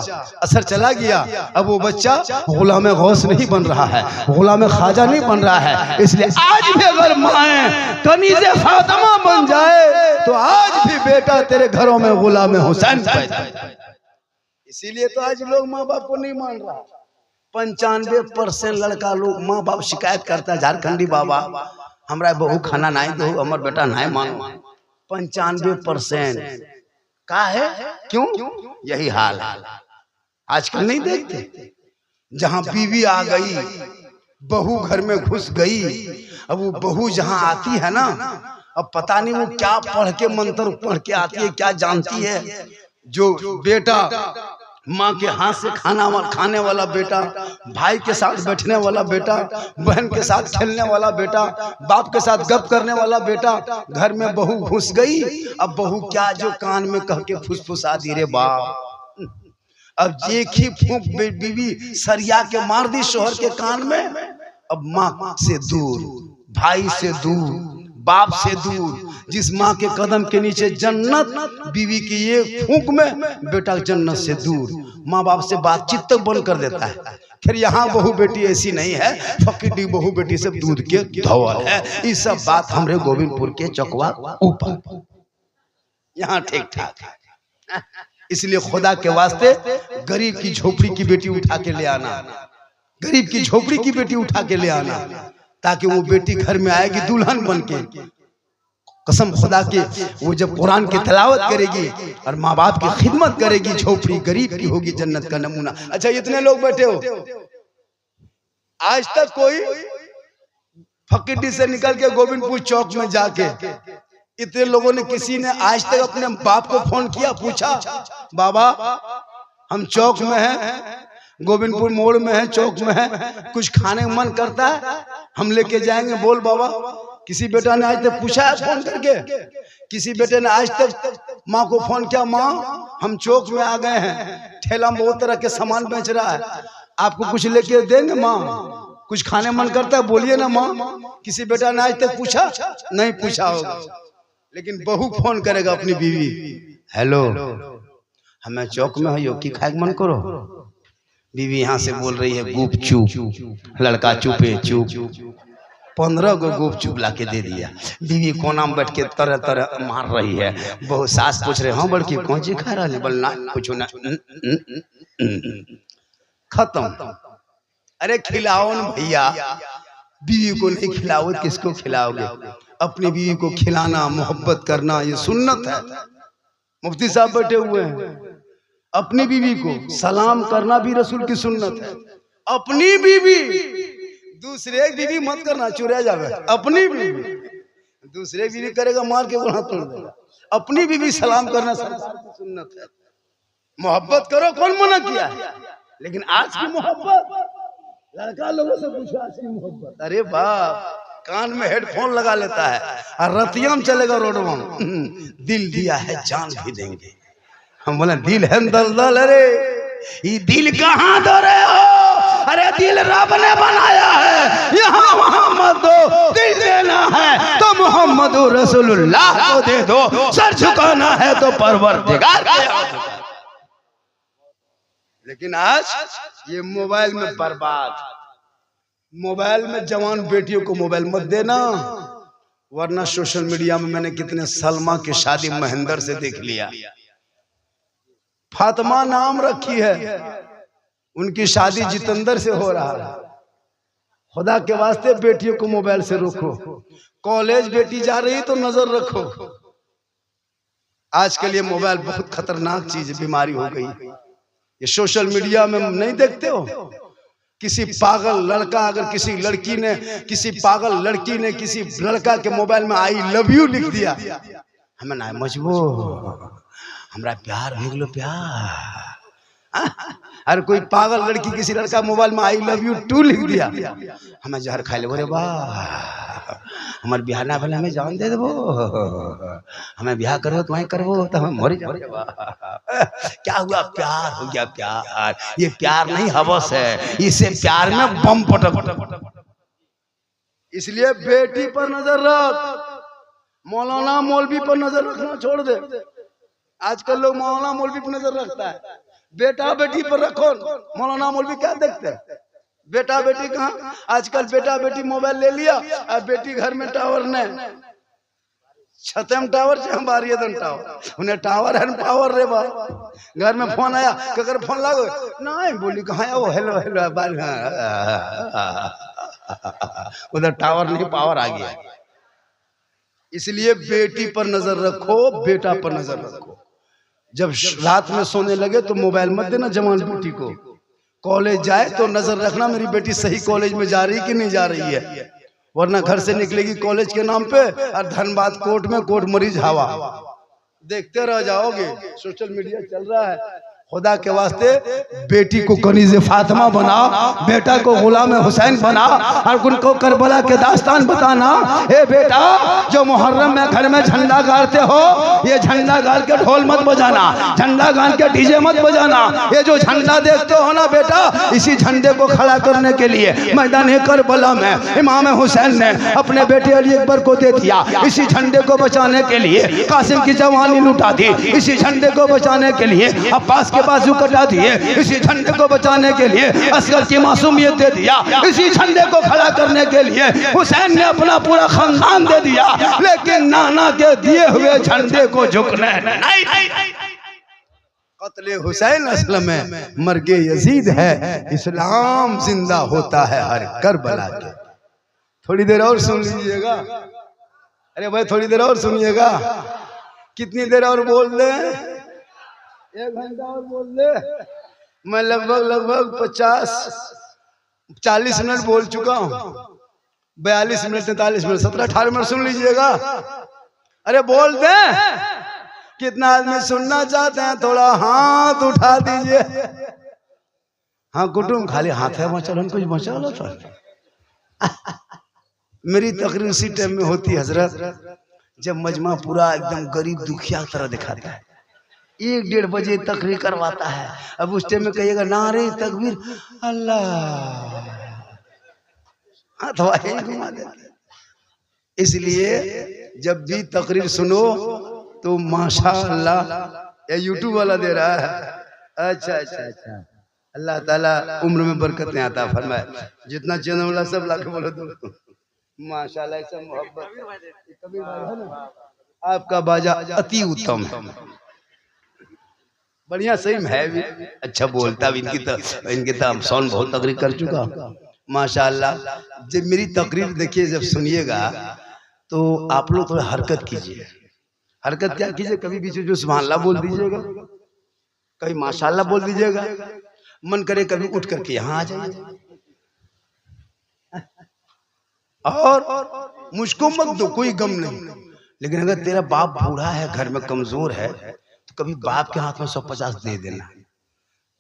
असर चला गया। अब वो बच्चा गुलाम गौस नहीं बन रहा है, गुलाम ख्वाजा नहीं बन रहा है। इसलिए आज भी अगर माएँ कनीज़े फातिमा बन जाए तो आज भी बेटा तेरे घरों में गुलाम हुसैन पैदा। इसीलिए तो आज लोग माँ बाप को नहीं मान रहा। 95% लड़का लोग माँ बाप शिकायत करता है, झारखंडी बाबा हमरा बहू खाना नहीं दो, हमार बेटा नहीं मानो। 95% का है? क्यों? यही हाल है आजकल। नहीं देखते जहां बीवी आ गई, बहू घर में घुस गई, अब वो बहू जहां आती है ना, अब पता नहीं वो क्या पढ़ के मंत्र पढ़ के आती है, क्या जानती है। जो बेटा माँ के हाथ से खाने वाला बेटा, भाई के साथ बैठने वाला बेटा, बहन के साथ खेलने वाला बेटा, बाप के साथ गप करने वाला बेटा, घर में बहू घुस गई। अब बहू क्या जो कान में कह के फुसफुसा दी रे बाप। अब एक ही फूंक बीवी सरिया के मार दी शोहर के कान में। अब माँ से दूर, भाई से दूर, बाप से दूर, जिस माँ के कदम के नीचे जन्नत, बीवी की ये फूंक में बेटा जन्नत से दूर, माँ बाप से बातचीत तक बंद कर देता है। फिर यहाँ बहू बेटी ऐसी नहीं है, फकीटी बहू बेटी सब दूध के धौल है। ये सब बात हमरे गोविंदपुर के चौकवा ऊपर, यहाँ ठीक ठाक है। इसलिए खुदा के वास्ते गरीब की झोपड़ी की बेटी उठा के ले आना, गरीब की झोपड़ी की बेटी उठा के ले आना, ताकि वो बेटी घर में आएगी दुल्हन बन के। कसम खुदा के, वो जब कुरान की तिलावत करेगी और माँ बाप की खिदमत करेगी, झोपड़ी गरीब की होगी जन्नत का नमूना। अच्छा, इतने लोग बैठे हो, आज तक कोई फकीटी से निकल के गोविंदपुर चौक में जाके इतने लोगों ने, किसी ने आज तक अपने बाप को फोन किया, पूछा बाबा हम चौक में हैं, गोविंदपुर मोड़ में है, चौक में है, कुछ खाने का मन करता है, हम लेके जाएंगे, बोल बाबा। किसी बेटा ने आज तक पूछा है फोन करके? किसी बेटे ने आज तक माँ को फोन किया, माँ हम चौक में आ गए हैं, ठेला में बहुत तरह के सामान बेच रहा है, आपको कुछ लेके देंगे माँ, कुछ खाने मन करता है, बोलिए ना माँ। किसी बेटा ने आज तक पूछा? नहीं पूछा होगा। लेकिन बहू फोन करेगा अपनी बीवी, हेलो हमें चौक में है, की खाए मन करो। बीवी यहाँ से बोल रही है गुप चुप, लड़का चुपे चुप, 15 गो गुप चुप ला के दे दिया। बीवी कोना में बैठ के तरह तरह मार रही है। बहु सास पूछ रहे, हाँ बड़की कौन चीज खा रहा है? बोलना कुछ ना, खत्म। अरे खिलाओ न भैया, बीवी को नहीं खिलाओ किसको खिलाओगे? अपनी बीवी को खिलाना, मोहब्बत करना ये सुन्नत है। मुफ्ती साहब बैठे हुए हैं, अपनी बीवी को सलाम करना भी रसूल की सुन्नत है। अपनी बीवी, दूसरे बीवी मत करना, चुरा जावे। अपनी बीवी, दूसरे बीवी करेगा मार के वहां तोड़ देगा। अपनी बीवी सलाम करना सरकार की सुन्नत है। मोहब्बत करो, कौन मना किया है? लेकिन आज की मोहब्बत, लड़का लोगों से पूछो आज की मोहब्बत, अरे बाप कान में हेडफोन लगा लेता है और रतिया में चलेगा रोड में, दिल दिया है जान भी देंगे। हम बोले दिल है दलदल, अरे ये दिल कहाँ दो रहे हो, अरे दिल रब ने बनाया है, यहाँ वहाँ मत दो, दिल देना है तो मोहम्मद रसूलुल्लाह को दे दो, सर झुकाना है तो परवरदिगार को। लेकिन आज ये मोबाइल में बर्बाद, मोबाइल में जवान बेटियों को मोबाइल मत देना, वरना सोशल मीडिया में मैंने कितने सलमा की शादी महेंद्र से देख लिया, फातिमा नाम रखी है, उनकी शादी जितेंद्र से हो रहा है। खुदा के वास्ते बेटियों को मोबाइल से रोको, कॉलेज बेटी जा रही तो नजर रखो। आजकल ये मोबाइल बहुत खतरनाक चीज, बीमारी हो गई। ये सोशल मीडिया में नहीं देखते हो, किसी पागल लड़का अगर किसी लड़की ने, किसी पागल लड़की ने किसी लड़का के मोबाइल में आई लव यू लिख दिया, हमें ना मजबूर हमरा प्यार भेज लो प्यार। अरे कोई पागल लड़की किसी लड़का मोबाइल में आई लव यू टू लिख दिया, हमें जहर खा ले, बोले वाह हमारे बिहार ना भले हमें जान दे दो, हमें ब्याह करो तो वहीं करो तो हमें मर जाओ। क्या हुआ, प्यार हो गया प्यार। ये प्यार नहीं हवस है, इसे प्यार में बम पटक। इसलिए बेटी पर नजर रख, मौलाना मौलवी पर नजर रखना छोड़ दे। आजकल लोग मौलाना मौलवी पर नजर रखता है, बेटा बेटी पर रखो। मौलाना मौलवी क्या देखते हैं, बेटा बेटी कहाँ। आजकल बेटा बेटी मोबाइल ले लिया और बेटी घर में टावर ने छतम टावर से हमारी टावर, उन्हें टावर है पावर रे बा। घर में फोन आया, ककर फोन लागो नहीं, बोली कहाँ है वो, हेलो हेलो उधर टावर नहीं पावर आ गया। इसलिए बेटी पर नजर रखो, बेटा पर नजर रखो। जब रात में सोने लगे तो मोबाइल मत देना जवान बेटी को। कॉलेज जाए तो नजर रखना मेरी बेटी सही कॉलेज में जा रही कि नहीं जा रही है, वरना घर से निकलेगी कॉलेज के नाम पे और धनबाद कोर्ट में कोर्ट मरीज हवा देखते रह जाओगे। सोशल मीडिया चल रहा है। खुदा के वास्ते बेटी को कनीज़े फातिमा बना, बेटा को गुलाम हुसैन बना और उनको करबला के दास्तान बताना। ए बेटा, जो मुहर्रम में घर में झंडा गाड़ते हो, ये झंडा गाड़ के ढोल मत बजाना, झंडा गाड़ के डीजे मत बजाना। ये जो झंडा देखते हो ना बेटा, इसी झंडे को खड़ा करने के लिए मैदान करबला में इमाम हुसैन ने अपने बेटे अली अकबर को दे दिया। इसी झंडे को बचाने के लिए कासिम की जवानी लुटा दी, इसी झंडे को बचाने के लिए अब्बास बाजू कटा दिए, इसी झंडे को बचाने के लिए असगर की मासूमियत दे दिया, इसी झंडे को खड़ा करने के लिए हुसैन ने अपना पूरा खानदान दे दिया। लेकिन नाना के दिए हुए झंडे को झुकने नहीं। कत्ले हुसैन असल में मर्गे यजीद है, इस्लाम जिंदा होता है हर करबला के। थोड़ी देर और सुन लीजिएगा, अरे भाई थोड़ी देर और सुनिएगा। कितनी देर और बोल दे, 1 घंटा और बोल दे। मैं लगभग 40 मिनट बोल चुका हूँ, 42 मिनट 43 मिनट 17-18 मिनट सुन लीजिएगा। अरे बोल दे, कितना आदमी सुनना चाहते हैं, थोड़ा हाथ उठा दीजिए। हाँ कुटुम खाली हाथ है, मचल कुछ मचा लो तो। मेरी तकरीर उसी टाइम में होती है हजरत, जब मजमा पूरा एकदम गरीब दुखिया तरह दिखाता है। 1-1.5 बजे तकरीर करवाता है। अब उस टाइम में कहिएगा नारे तकबीर अल्लाह, अथवा घुमा दे। इसलिए जब भी तकरीर सुनो तो माशाअल्लाह, ये यूट्यूब वाला दे रहा है। अच्छा अच्छा अच्छा, अल्लाह ताला उम्र में बरकतें आता फरमाए। जितना चैनल वाला सब ला के बोलो तो माशाअल्लाह, ऐसा मोहब्बत। कभी है ना, आपका बाजा अति उत्तम है, बढ़िया सही में है भी, अच्छा बोलता भी। इनकी तो हम साउंड बहुत तकरीर कर चुका माशाअल्लाह। जब मेरी तकरीर देखिए, जब सुनिएगा तो आप लोग थोड़ा हरकत कीजिए। हरकत क्या कीजिए, कभी बीच जो सुभान अल्लाह बोल दीजिएगा, कभी माशाअल्लाह बोल दीजिएगा। मन करे कभी उठ करके यहाँ आ जाइए। और मुझको मत दो, कोई गम नहीं। लेकिन अगर तेरा बाप बूढ़ा है, घर में कमजोर है, तो कभी बाप के हाथ में 150 दे देना।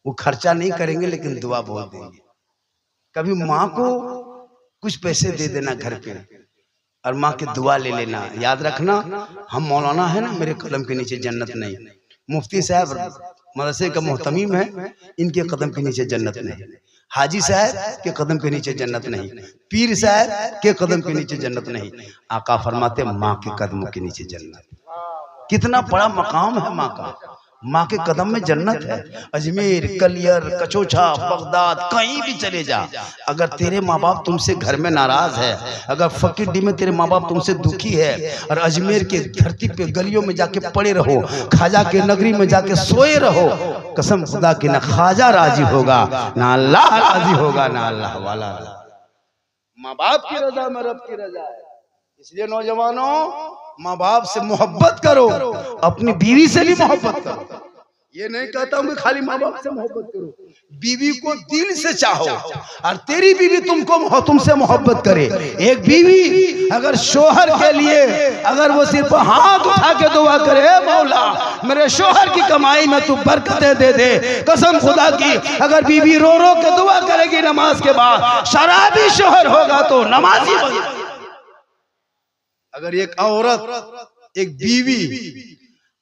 वो खर्चा नहीं करेंगे लेकिन दुआ बोल देंगे। कभी माँ को कुछ पैसे दे देना घर पे और माँ की दुआ ले लेना। याद रखना, हम मौलाना है ना, मेरे कदम के नीचे जन्नत नहीं। मुफ्ती साहब मदरसे का मोहतमीम है, इनके कदम के नीचे जन्नत नहीं। हाजी साहब के कदम के नीचे जन्नत नहीं। पीर साहब के कदम के नीचे जन्नत नहीं। आका फरमाते माँ के कदमों के नीचे जन्नत। कितना बड़ा मकाम है माँ का। माँ के कदम में जन्नत है। अजमेर, कलियर, कचोछा, बगदाद, कहीं भी चले जा, अगर तेरे माँ बाप तुमसे घर में नाराज है, अगर फकीरडी में तेरे माँ बाप तुमसे दुखी है, और अजमेर के धरती पे गलियों में जाके पड़े रहो, ख्वाजा के नगरी में जाके सोए रहो, कसम खुदा की ना ख्वाजा राजी होगा, ना अल्लाह राजी होगा, ना अल्लाह वाला। माँ बाप की रजा में रब की रजा है। इसलिए नौजवानों, माँ बाप से मोहब्बत करो, अपनी बीवी से भी मोहब्बत करो। ये नहीं कहता हूँ कि खाली माँ बाप से मोहब्बत करो, बीवी को दिल से चाहो और तेरी बीवी तुमसे मोहब्बत करे। एक बीवी अगर शोहर के लिए अगर वो सिर्फ हाथ उठा के दुआ करे, मौला मेरे शोहर की कमाई में तू बरकतें दे दे, कसम खुदा की अगर बीवी रो रो के दुआ करेगी नमाज के बाद, शराबी शोहर होगा तो नमाजी बन। अगर एक औरत, एक बीवी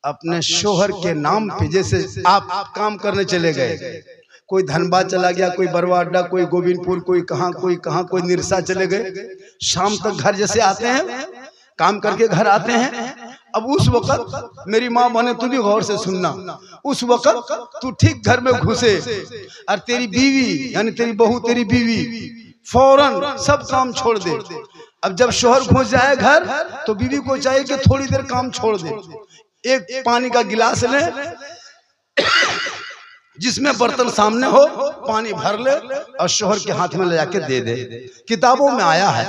अपने शोहर के नाम पे, जैसे आप काम करने चले गए, कोई धनबाद चला गया, कोई बरवा अड्डा, कोई गोविंदपुर, कोई कहाँ कोई निरसा चले गए, शाम तक घर जैसे आते हैं, काम करके घर आते हैं। अब उस वक्त मेरी माँ बने, तू भी गौर से सुनना, उस वक्त तू ठीक घर में घुसे और तेरी बीवी यानी तेरी बहू, तेरी बीवी फौरन सब काम छोड़ दे। अब जब शोहर घुस जाए घर तो बीवी को चाहिए कि थोड़ी देर काम छोड़ दे, एक पानी का गिलास ले जिसमें बर्तन सामने हो, पानी भर ले और शोहर के हाथ में ले जाके दे दे। किताबों में आया है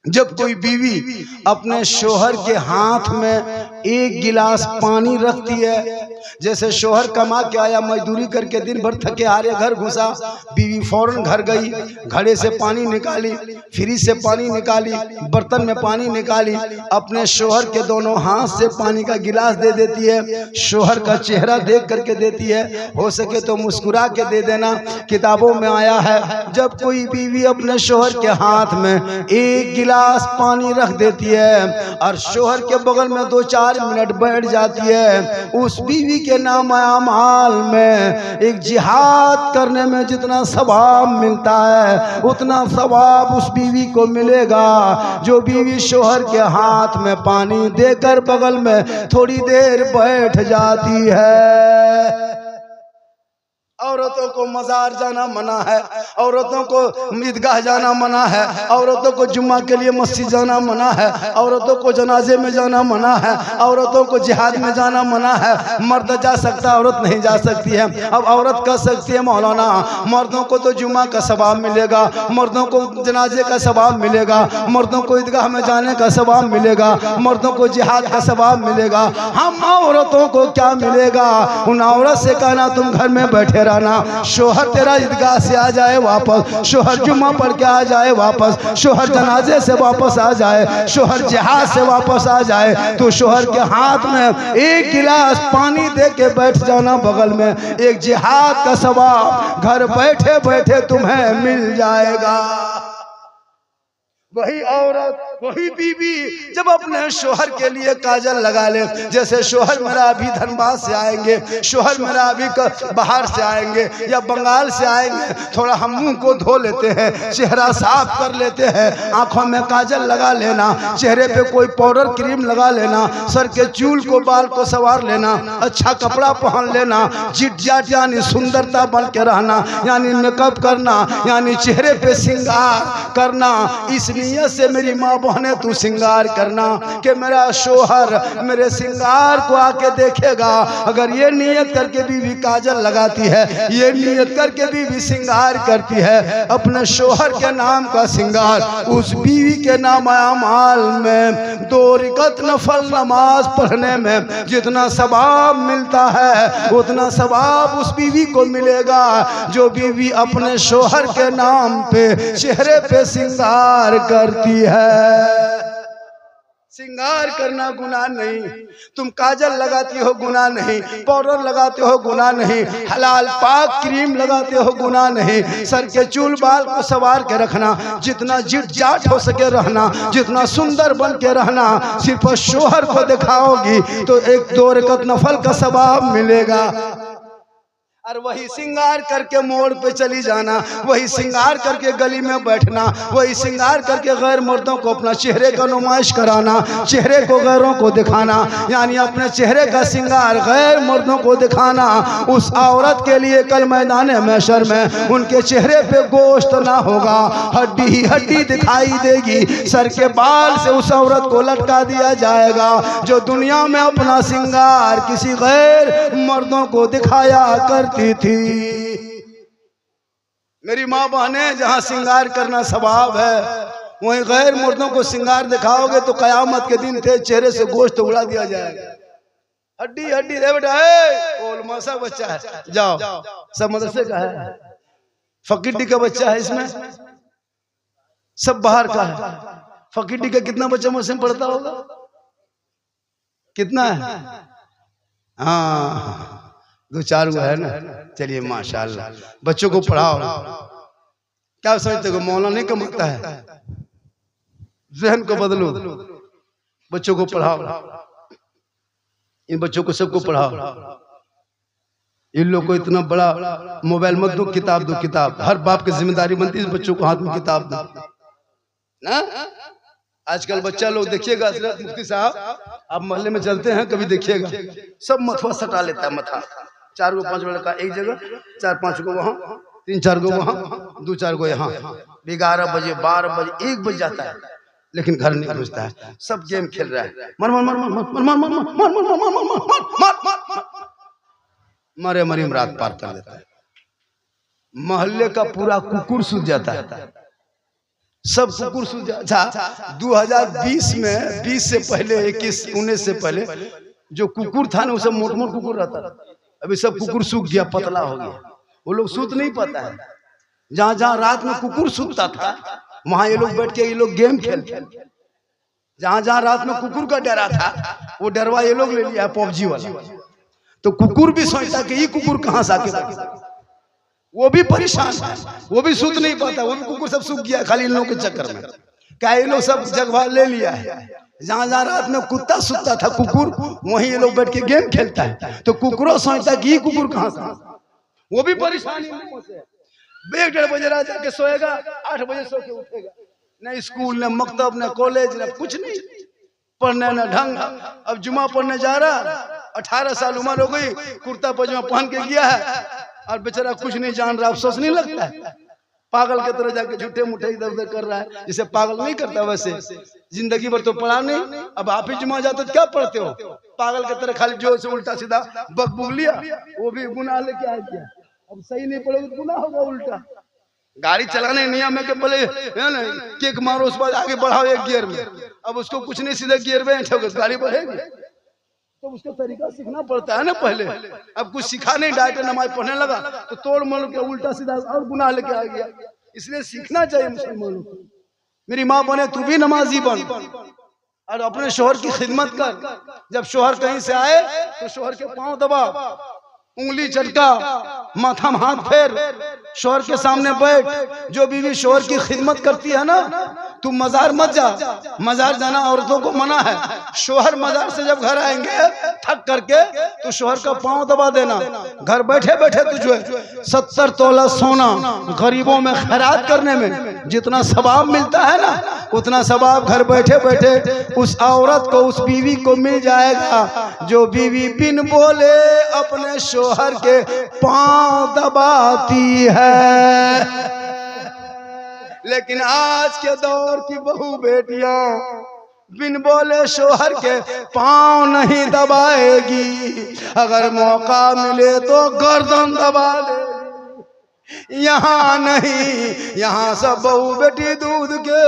जब कोई बीवी अपने शोहर के हाथ में एक गिलास पानी रखती है, जैसे शोहर कमा के आया, मजदूरी करके दिन भर थके हारे घर घुसा, बीवी फौरन घर गई, घड़े से पानी निकाली, फ्रिज से पानी निकाली, बर्तन में पानी निकाली, अपने शोहर के दोनों हाथ से पानी का गिलास दे देती है, शोहर का चेहरा देख करके देती है, हो सके तो मुस्कुरा के दे देना। किताबों में आया है जब कोई बीवी अपने शोहर के हाथ में एक गिलास पानी रख देती है और शोहर के बगल में 2-4 मिनट बैठ जाती है, उस बीवी के नाम अमाल में एक जिहाद करने में जितना सवाब मिलता है उतना सवाब उस बीवी को मिलेगा जो बीवी शोहर के हाथ में पानी देकर बगल में थोड़ी देर बैठ जाती है। औरतों को मजार जाना मना है, औरतों को ईदगाह जाना मना है, औरतों को जुम्मा के लिए मस्जिद जाना मना है, औरतों को जनाजे में जाना मना है, औरतों को जिहाद में जाना मना है। मर्द जा सकता है, औरत नहीं जा सकती है। अब औरत कह सकती है मौलाना मर्दों को तो जुम्मा का सवाब मिलेगा, मर्दों को जनाजे का सवाब मिलेगा, मर्दों को ईदगाह में जाने का सवाब मिलेगा, मर्दों को जिहाद का सवाब मिलेगा, हम औरतों को क्या मिलेगा? उन औरत से कहना तुम घर में बैठे रहना, शोहर तेरा ईदगाह से आ जाए वापस, शोहर जुम्मा पढ़ के आ जाए वापस, शोहर जनाजे से वापस आ जाए, शोहर जिहाद से वापस आ जाए, तो शोहर के हाथ में एक गिलास पानी दे के बैठ जाना बगल में, एक जिहाद का सवाब घर बैठे बैठे तुम्हें मिल जाएगा। वही औरत, वही बीवी जब अपने शोहर के लिए काजल लगा ले, जैसे शोहर मेरा अभी धनबाद से आएंगे, शोहर मेरा अभी बाहर से आएंगे या बंगाल से आएंगे, थोड़ा हम मुंह को धो लेते हैं, चेहरा साफ कर लेते हैं, आंखों में काजल लगा लेना, चेहरे पे कोई पाउडर क्रीम लगा लेना, सर के चूल को बाल को संवार लेना, अच्छा कपड़ा पहन लेना, जिट जाट यानी सुंदरता बन के रहना, यानी मेकअप करना, यानी चेहरे पे श्रृंगार करना। इस नियत से मेरी माँ बहने तू श्रृंगार करना कि मेरा शोहर मेरे श्रृंगार को आके देखेगा। अगर ये नियत करके बीवी काजल लगाती है, ये नियत करके बीवी श्रृंगार करती है अपने शोहर के नाम का श्रृंगार, उस बीवी के नाम अमाल में 2 रकात नफल नमाज पढ़ने में जितना सवाब मिलता है उतना सवाब उस बीवी को मिलेगा जो बीवी अपने शोहर के नाम पे चेहरे पे श्रृंगार करती है। श्रृंगार करना गुनाह नहीं, तुम काजल लगाती हो गुनाह नहीं, पाउडर लगाते हो गुनाह नहीं, हलाल पाक क्रीम लगाते हो गुनाह नहीं, सर के चूल बाल को संवार के रखना, जितना जिट जाट हो सके रहना, जितना सुंदर बन के रहना, सिर्फ शोहर को दिखाओगी तो 1-2 रकत नफल का सवाब मिलेगा। और वही श्रृंगार करके मोड़ पे चली जाना, वही श्रृंगार करके गली में बैठना, वही श्रृंगार करके गैर मर्दों को अपना चेहरे का नुमाइश कराना, चेहरे को गैरों को दिखाना, यानी अपने चेहरे का श्रृंगार गैर मर्दों को दिखाना, उस औरत के लिए कल मैदान महशर में उनके चेहरे पे गोश्त ना होगा, हड्डी ही हड्डी दिखाई देगी। सर के बाल से उस औरत को लटका दिया जाएगा जो दुनिया में अपना श्रृंगार किसी गैर मर्दों को दिखाया करती थी। मेरी माँ बहने, जहाँ श्रृंगार करना सवाब है, वहीं गैर मर्दों को श्रृंगार दिखाओगे तो कयामत के दिन तेरे चेहरे से गोश्त उड़ा दिया जाएगा। हड्डी हड्डी रे बेटा, ओलमासा बच्चा है, जाओ सब मदरसे का है, फकीडी का बच्चा है, इसमें सब बाहर का है। फकीडी का कितना बच्चा मदरसे में पढ़ता होगा? कितना है? हाँ 2-4 गो है ना। चलिए माशाल्लाह, बच्चों को पढ़ाओ। क्या समझते हो मौलाना नहीं कमाता है? जहन को बदलो, बच्चों को पढ़ाओ, इन बच्चों को सबको पढ़ाओ। इन लोग को इतना बड़ा मोबाइल मत दो, किताब दो। किताब हर बाप की जिम्मेदारी बनती है, बच्चों को हाथ में किताब दो ना। आजकल बच्चा लोग देखिएगा, मुफ्ती साहब आप मोहल्ले में चलते हैं कभी देखिएगा, सब मथुआ सटा लेता है। मथा 4 गो 5 लड़का एक जगह, 4-5 गो वहाँ, 3-4 गो वहाँ, 2-4 गो यहाँ। 11 बजे 12 बजे 1 बज जाता है, लेकिन घर नहीं घुसता है, सब गेम खेल रहा है। मर मर मर मर मर मर मर मर मरे मरीम रात पार कर देता है। मोहल्ले का पूरा कुकुर सूझ जाता है, सब कुकुर सूझ जाता। 2020 में 20 से पहले 21-19 से पहले जो कुकुर था ना, वो सब मोट मोट कुकुर रहता था। अभी सब कुकुर सूख गया, पतला हो गया। वो लोग सूत नहीं पाता है। जहाँ जहाँ रात में कुकुर सूखता था, वहां ये लोग बैठ के ये लोग गेम खेलते। जहाँ जहाँ रात में कुकुर का डरा था, वो डरवा ये लोग ले लिया है, पबजी वाला। तो कुकुर भी सोचता कि ये कुकुर कहाँ से आके बैठा, वो भी परेशान है, वो भी सूत नहीं पाता, वो भी कुकुर सब सूख गया खाली इन लोगों के चक्कर में। क्या ये लोग सब जगह ले लिया है। जहाँ जहाँ रात में कुत्ता सुतता था कुकुर, वहीं ये लोग बैठ के गेम खेलता है। तो कुकुरों सोचता कि ये कुकुर कहाँ से, वो भी परेशानी से 1-1.5 बजे रात जाके सोएगा, 8 बजे सो के उठेगा। न स्कूल, न मकतब, न कॉलेज, न कुछ नहीं, पढ़ने न ढंग। अब जुमा पढ़ने जा रहा, 18 साल उम्र हो गई, कुर्ता पजामा पहन के गया है और बेचारा कुछ नहीं जान रहा। अफसोस नहीं लगता है? पागल के तरह जाके झूठे मुठे इधर उधर कर रहा है। जिसे पागल नहीं करता, वैसे जिंदगी भर तो पढ़ा नहीं, अब आप ही जुमा जाते तो क्या पढ़ते हो? पागल के तरह खाली जो से उल्टा सीधा बक लिया, वो भी गुनाह लेके आ गया। अब सही नहीं पड़ेगा तो गुनाह होगा उल्टा। गाड़ी चलाने नियम है कि बोले है ना, किक मारो, उस बाद आगे बढ़ाओ 1 गियर में। अब उसको कुछ नहीं, सीधे गियर में बैठोगे, गाड़ी बढ़ेगी। तो उसका तरीका सीखना पड़ता है ना पहले। अब कुछ सिखा नहीं, डायरेक्ट नमाज पढ़ने लगा तो तोड़ मोड़ के उल्टा सीधा और गुनाह लेके आ गया। इसलिए सीखना चाहिए मुसलमानों को। मेरी माँ बने, तू भी नमाजी बन और अपने शोहर की खिदमत कर। जब शोहर कहीं से आए तो शोहर के पांव दबा, उंगली चटका, माथा में हाथ फेर, शोहर के सामने बैठ। जो बीवी शोहर की खिदमत करती है ना, तू मजार मत जा। मजार जाना औरतों को मना है। शोहर मजार से जब घर आएंगे थक करके, तो शोहर का पांव दबा देना। घर बैठे बैठे तुझे 70 तोला सोना गरीबों में खैरात करने में जितना सवाब मिलता है ना, उतना सवाब घर बैठे बैठे उस औरत को, उस बीवी को मिल जाएगा जो बीवी बिन बोले अपने शोहर के पांव दबाती है। लेकिन आज के दौर की बहू बेटियां बिन बोले शोहर के पांव नहीं दबाएगी। अगर मौका मिले तो गर्दन दबा लेगी। यहाँ नहीं, यहाँ सब बहू बेटी दूध के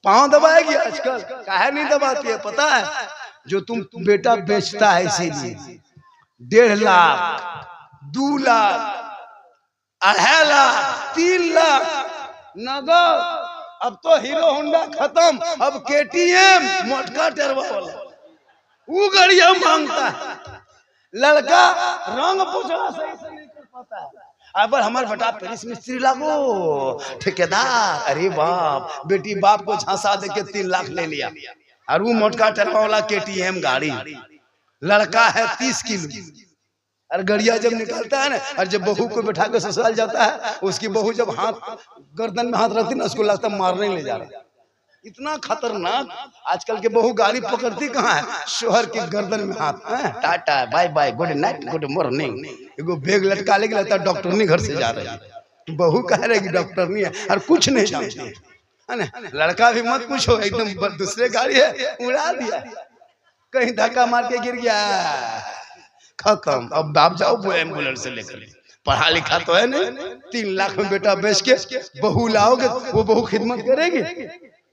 पांव दबाएगी। आजकल काहे नहीं दबाती है पता है? जो तुम बेटा बेचता है इसीलिए 1.5 लाख, 2 लाख, 2.5 लाख, 3 लाख नगद अब तो हीरो होंडा खत्म, अब केटीएम मोटका टेरवा वाला वो गाड़िया मांगता है। लड़का रंग पोछड़ा सही से नहीं कर पाता है। अब हमारे बेटा पेरिस मिस्त्री लागो ठेकेदार, अरे बाप बेटी बाप को झांसा दे के 3 लाख ले लिया, और वो मोटका टेरवा वाला केटीएम गाड़ी। लड़का है 30 किलो, और गड़िया जब निकलता है ना, और जब बहू को बैठा के ससुराल जाता है, उसकी बहू जब हाथ गर्दन में हाथ रखती ना, उसको लगता है मारने ले जा रहा है। इतना खतरनाक आजकल के बहू गाड़ी पकड़ती कहाँ है, शोहर की गर्दन में हाथ, टाटा bye bye good night good morning, एगो बैग लटका लेके लगता है डॉक्टरनी घर से जा रही है। बहू कह रही डॉक्टरनी है और कुछ नहीं जानती है ना। लड़का भी मत पूछो, एकदम दूसरे गाड़ी है उड़ा दिया, कहीं धक्का मार के गिर गया, खत्म। अब आप जाओ एम्बुलेंस से लेकर, पढ़ा लिखा तो है नहीं, 3 लाख में बेटा बेच के बहू लाओगे, वो बहू खिदमत करेगी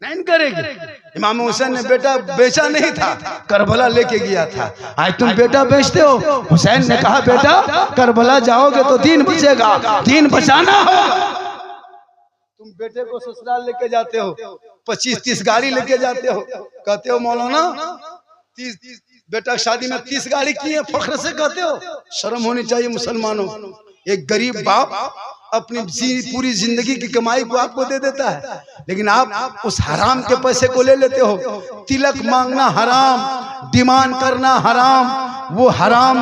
नहीं करेगी। इमाम हुसैन ने बेटा बेचा नहीं था, करबला लेके गया था। आज तुम बेटा बेचते हो। हुसैन ने कहा बेटा करबला जाओगे तो दीन बचेगा, दीन बचाना होगा। तुम बेटे को ससुराल लेके जाते हो, 25-30 गाड़ी लेके जाते हो, कहते हो मौलाना 30 बेटा शादी में 30 गाड़ी की है, फख्र से कहते हो। शर्म होनी चाहिए मुसलमानों। एक गरीब बाप अपनी पूरी जिंदगी की कमाई को आपको दे देता है, लेकिन आप उस हराम के पैसे को ले लेते हो। तिलक मांगना हराम, डिमांड करना हराम, वो हराम,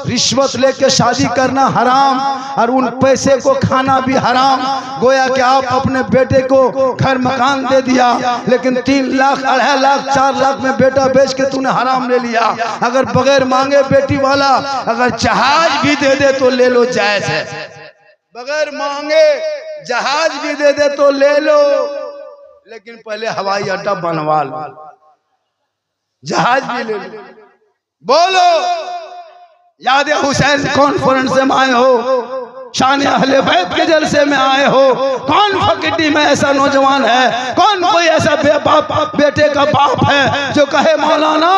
रिश्वत लेके शादी करना हराम, और उन पैसे को खाना भी हराम। गोया कि आप अपने बेटे को घर मकान दे दिया, लेकिन 3 लाख 2.5 लाख 4 लाख में बेटा बेच के तूने हराम ले लिया। अगर बगैर मांगे बेटी वाला अगर जहाज भी दे दे तो ले लो, जायज है। बगैर मांगे जहाज भी दे दे तो ले लो, लेकिन पहले हवाई अड्डा बनवा लो, जहाज भी ले लो। बोलो याद हुसैन कॉन्फ्रेंस में आए हो, शान अहले बैत के जलसे में आए हो। कौन फकीटी में ऐसा नौजवान है, कौन कोई ऐसा बेटे का बाप है जो कहे मौलाना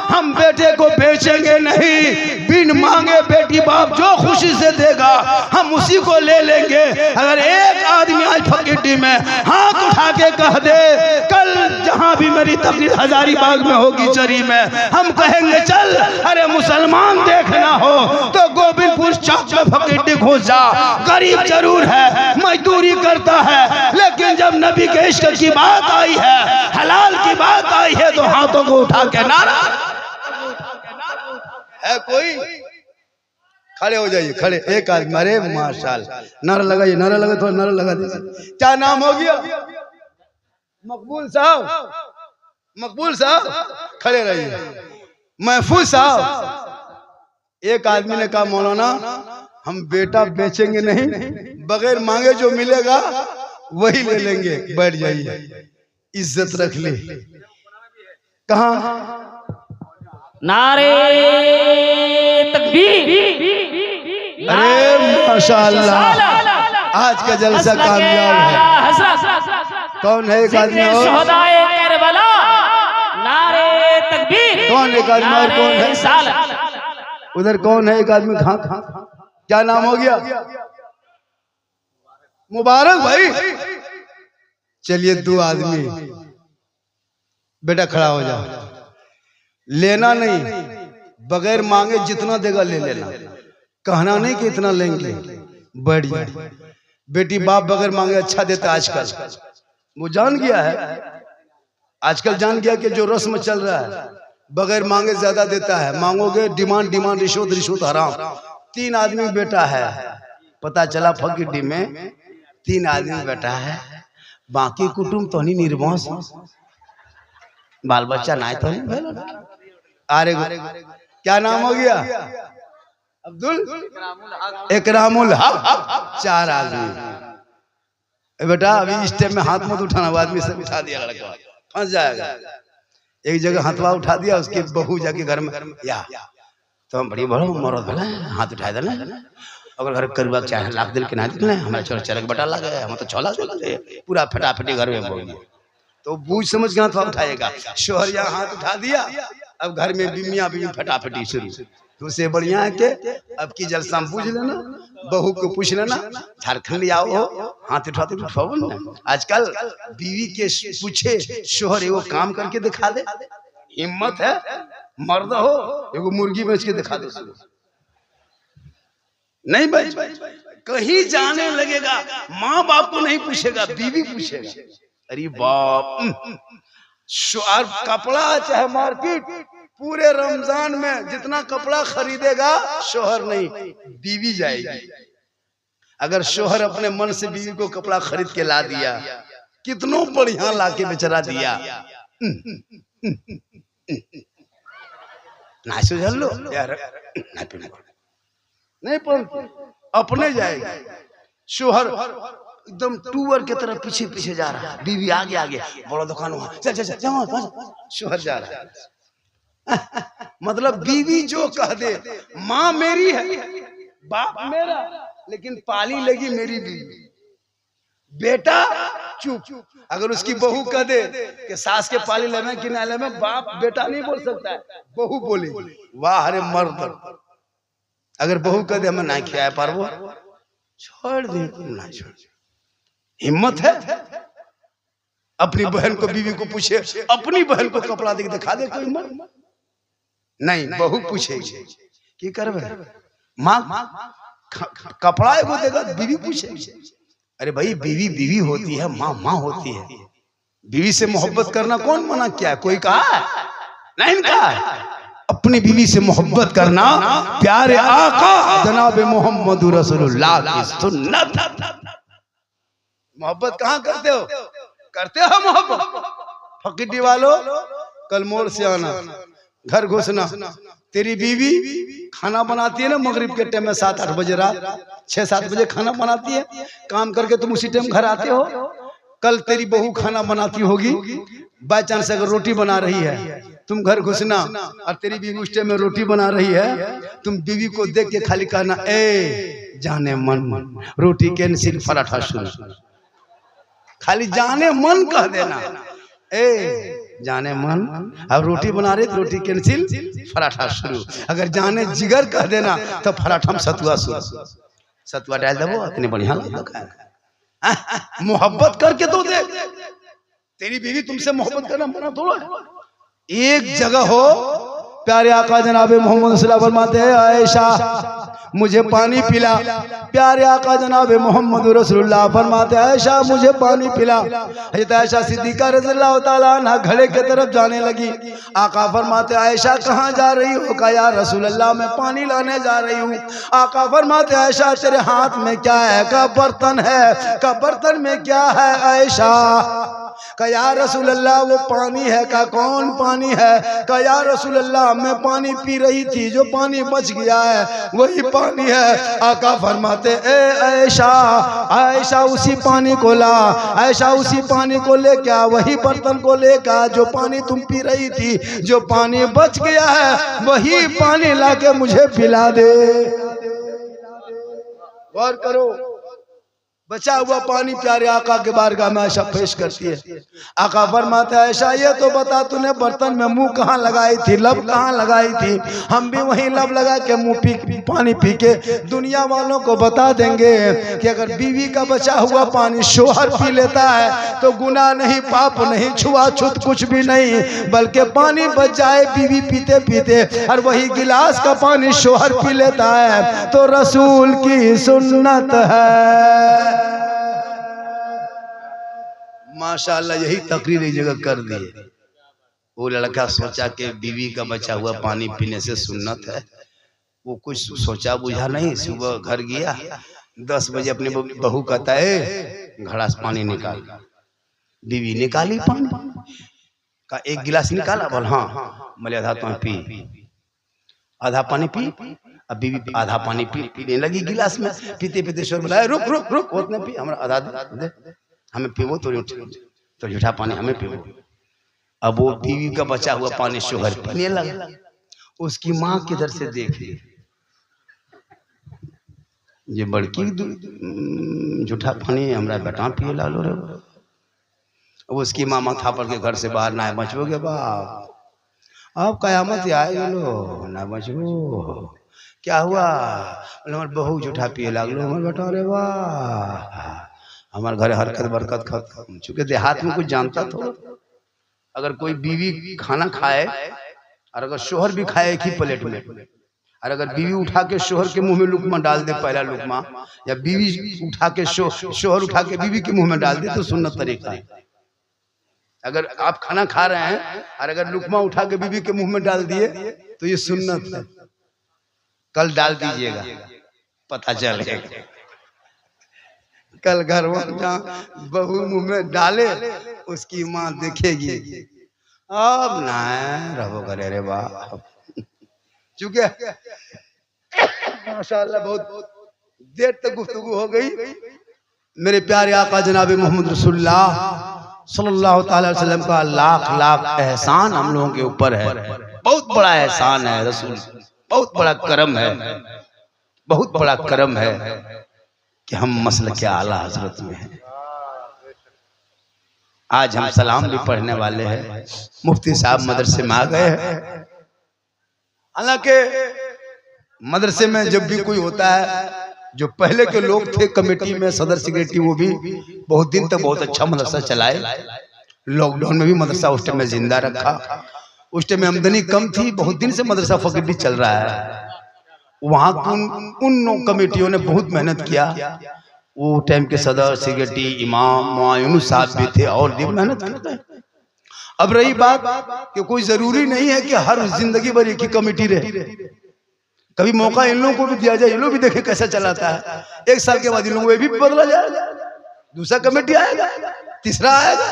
हम बेटे को बेचेंगे नहीं, बिन मांगे बेटी बाप जो खुशी से देगा हम उसी को ले लेंगे। अगर एक आदमी आज फकीटी में हाथ उठा के कह दे कल जहां भी मेरी तकरीर हजारीबाग में होगी, चरी में, हम कहेंगे चल, अरे मुसलमान देखना हो तो गोविंदपुर चौक में फकीटी घुस जा। गरीब जरूर है, मजदूरी करता है, लेकिन जब नबी के इश्क की बात आई है, हलाल की बात आई है, तो हाथों को उठा के नारा है। कोई खड़े हो जाइए, खड़े एक आदमी, अरे माशाल्लाह, नारा लगाइए, नारा लगा, थोड़ा नारा लगा दीजिए। क्या नाम हो गया? मकबूल साहब, मकबूल साहब खड़े रहिए। महफूज साहब, एक आदमी ने कहा मौलाना हम बेटा बेचेंगे नहीं, बगैर मांगे जो मिलेगा वही ले लेंगे। बैठ जाइए, इज्जत रख ले। कहा नारे तकबीर, अरे माशाअल्लाह, आज का जलसा कामयाब है। कौन है एक आदमी और? नारे तकबीर। कौन एक आदमी और कौन है? उधर कौन है एक आदमी? क्या नाम हो गया? मुबारक भाई। चलिए 2 आदमी, बेटा खड़ा हो जाओ। लेना नहीं, बगैर मांगे जितना देगा ले लेना, कहना नहीं कि इतना लेंगे। बढ़ जाए बेटी बाप बगैर मांगे अच्छा देता। आजकल वो जान गया है, आजकल जान गया कि जो रस्म चल रहा है बगैर मांगे ज्यादा देता है। मांगोगे डिमांड, रिश्वत हराम। 3 आदमी बेटा है, पता चला फकीटी में 3 आदमी बेटा है, बाकी कुटुंब तो नहीं निर्वंश, बाल बच्चा ना तो नहीं। अरे क्या नाम हो गया? अब्दुल इकरामुल हक। 4 आदमी बेटा। अभी इस टाइम में हाथ मत उठाना, आदमी से उठा दिया लड़का फंस जाएगा। एक जगह हाथवा उठा दिया, उसकी बहू जाके घर में या तो हम बड़ी बड़ो मरद भला हाथ उठा देना, अगर घर करवा चाहे लाख दिल के ना दिखले हमारे छोरा चरक बटा लगे, हम तो छोला पूरा फटाफटी घर में बोल। तो बूझ समझ के हाथ उठाएगा। शोहर यहाँ हाथ उठा दिया, अब घर में मियाँ बीवी फटाफटी शुरू। तो उससे बढ़िया है कि अब की जलसा पूछ लेना, बहू को पूछ लेना, झारखंड आओ हो, हाथ उठाते उठाओ ना। आजकल बीवी के पूछे शोहर एगो काम करके दिखा दे, हिम्मत है मर्द हो एगो मुर्गी बेच के दिखा दे, नहीं भाई कहीं जाने लगेगा माँ बाप को नहीं पूछेगा, बीवी पूछेगा। अरे बाप, कपड़ा चाहे मार्केट पूरे रमजान में जितना कपड़ा खरीदेगा शोहर नहीं, बीवी जाएगी। अगर शोहर अपने मन से बीवी को कपड़ा खरीद के ला दिया, कितनों बढ़िया लाके बेचारा दिया, ना सुझल लो यार, नहीं पहुंचते अपने जाएगा। शोहर एकदम टूअर के तरफ पीछे पीछे जा रहा है, बीवी आगे आगे, बड़ा दुकान वहां, चल चल चल, शोहर जा रहा है। मतलब बीवी जो कह दे, माँ मेरी है बाप मेरा, लेकिन पाली लगी मेरी बीवी, बेटा चुप। अगर उसकी बहू कह दे कि सास के पाली लेना कि ना लेना, बाप बेटा नहीं बोल सकता है, बहू बोले वाह अरे मर्द। अगर बहू कह दे हमें ना खिलाया पार वो छोड़ दे, ना छोड़, हिम्मत है। अपनी बहन को बीवी को पूछे, अपनी बहन को कपड़ा दे दिखा दे कोई मर नहीं, बहू पूछेगी की करबे, माँ कपड़ा एगो देगा, बीवी पूछेगी। अरे भाई बीवी बीवी होती है, माँ माँ होती है। बीवी से मोहब्बत करना कौन मना किया है, कोई कहा है? नहीं कहा है। अपनी बीवी से मोहब्बत करना प्यारे आका जनाब मोहम्मद रसूलुल्लाह की सुन्नत। मोहब्बत कहाँ करते हो, करते हो मोहब्बत फकीडी वालों, कल मोड़ से आना, घर घुसना, तेरी बीवी खाना बनाती है ना मगरिब के टाइम में 7-8 बजे, रात 6-7 बजे खाना बनाती है, काम करके तुम उसी टाइम घर आते हो। कल तेरी बहू खाना बनाती होगी, बाय चांस अगर रोटी बना रही है, तुम घर घुसना और तेरी बीवी उस टाइम में रोटी बना रही है, तुम बीवी को देख के खाली कहना ए जाने मन रोटी कैंसिल पराठा शुरू, खाली जाने मन कह देना, ए जाने मन अब रोटी बना रहे तो रोटी कैंसिल पराठा शुरू। अगर जाने जिगर कह देना तो पराठा में सतुआ शुरू, सतुआ डाल दो, इतने बढ़िया मोहब्बत करके तो दे। तेरी बीवी तुमसे मोहब्बत करना मना थोड़ा है। एक जगह हो प्यारे आका जनाबे मोहम्मद सल्लल्लाहु अलैहि वसल्लम फरमाते हैं, आयशा मुझे पानी पिला। प्यारे आका जनाबे मोहम्मद रसूलुल्लाह फरमाते हैं, आयशा मुझे पानी पिला। हज़रत आयशा सिद्दीक़ा रज़ियल्लाहु ताला अन्हा घड़े के तरफ जाने लगी। आका फरमाते आयशा कहाँ जा रही हो? कहा या रसूल अल्लाह मैं पानी लाने जा रही हूँ। आका फरमाते आयशा तेरे हाथ में क्या है? का बर्तन है। का बर्तन में क्या है आयशा? का या रसूल अल्लाह वो पानी है। का कौन पानी है? का या रसूल अल्लाह मैं पानी पी रही थी, जो पानी बच गया है वही पानी है। आका फरमाते ए आयशा, आयशा उसी पानी को ला, आयशा उसी पानी को ले क्या, वही बर्तन को लेकर जो पानी तुम पी रही थी, जो पानी बच गया है वही पानी लाके मुझे पिला दे। गौर करो, बचा हुआ पानी प्यारे आका के बारगाह में आयशा पेश करती है। आका फरमाते हैं आयशा ये तो बता तूने बर्तन में मुंह कहाँ लगाई थी, लब कहाँ लगाई थी? हम भी वहीं लब लगा के मुंह पानी पी के दुनिया वालों को बता देंगे कि अगर बीवी का बचा हुआ पानी शोहर पी लेता है तो गुनाह नहीं, पाप नहीं, छुआछूत कुछ भी नहीं, बल्कि पानी बच जाए बीवी पीते पीते और वही गिलास का पानी शोहर पी लेता है तो रसूल की सुन्नत है। माशाअल्लाह यही तकरीर एक जगह कर दी। वो लड़का सोचा कि बीवी का बचा हुआ पानी पीने से सुन्नत है, वो कुछ सोचा बुझा नहीं। सुबह घर गया, 10 बजे अपने बहू कहता है घड़ा से पानी निकाल। बीवी निकाली पानी का, एक गिलास निकाला, बोल हाँ, बोले आधा तो पी, आधा पानी पी। अब बीवी आधा पानी पीने लगी गिलास में, पीते पीते शोर बुलाया रुक रुक रुक, उतने पी, हमारा आधा दे, हमें पीवो तो झूठा पानी हमें पीवो। अब वो बीवी का बचा हुआ पानी शोहर पीने लगा। उसकी माँ किधर से देख ली, ये बड़की झूठा पानी हमारा बेटा पिए लालो रे। अब उसकी माँ माथा पर के घर से बाहर ना बचोगे बाप। अब कयामत आए लो ना बचबो। क्या हुआ? बोले हमार बहू जूठा पिए लागलो। हमार बेटा रे वाह, हमार घरे हरकत बरकत खत्म। चूंकि देहात में कुछ जानता थोड़ा, अगर कोई बीवी खाना खाए और अगर शोहर भी खाए एक ही प्लेट में, और अगर बीवी उठा के शोहर के मुंह में लुकमा डाल दे पहला लुकमा, या बीवी उठा के शोहर उठा के बीवी के मुंह में डाल दे तो सुन्नत तरीका है। अगर आप खाना खा रहे हैं और अगर लुकमा उठा के बीवी के मुंह में डाल दिए तो ये सुन्नत है। कल डाल दीजिएगा, पता चलेगा। कल घर जहाँ बहू मुंह में डाले उसकी माँ देखेगी। अब ना रहो करे रे बाप, चूंकि माशाअल्लाह बहुत देर तक गुफ्तगू हो गई। मेरे प्यारे आका जनाब मोहम्मद रसूलुल्लाह सल्लल्लाहु अलैहि वसल्लम का लाख लाख एहसान हम लोगों के ऊपर है। बहुत बड़ा एहसान है रसूल, बहुत बड़ा करम है, बहुत बड़ा करम है कि हम मसल के आला हजरत में हैं। आज हम सलाम भी पढ़ने वाले हैं। मुफ्ती साहब मदरसे में आ गए हैं। हालांकि मदरसे में जब भी कोई होता है, जो पहले के लोग थे कमेटी में सदर सेक्रेटरी, वो भी बहुत दिन तक बहुत अच्छा मदरसा चलाए। लॉकडाउन में भी मदरसा उस टाइम में जिंदा रखा। उस टाइम में आमदनी कम थी, बहुत दिन से मदरसा फकीरी चल रहा है। वहाँ उन कमेटियों ने बहुत मेहनत किया। वो टाइम के सदर सेक्रेटरी इमाम मुआयनुस साहब भी थे और भी मेहनत करते हैं। अब रही बात कि कोई जरूरी नहीं है कि हर जिंदगी भर एक ही कमेटी रहे। कभी मौका इन लोगों को भी दिया जाए, इन लोग भी देखे कैसा चलाता है। एक साल के बाद इन लोगों को भी बदला जाएगा, दूसरा कमेटी आएगा, तीसरा आएगा,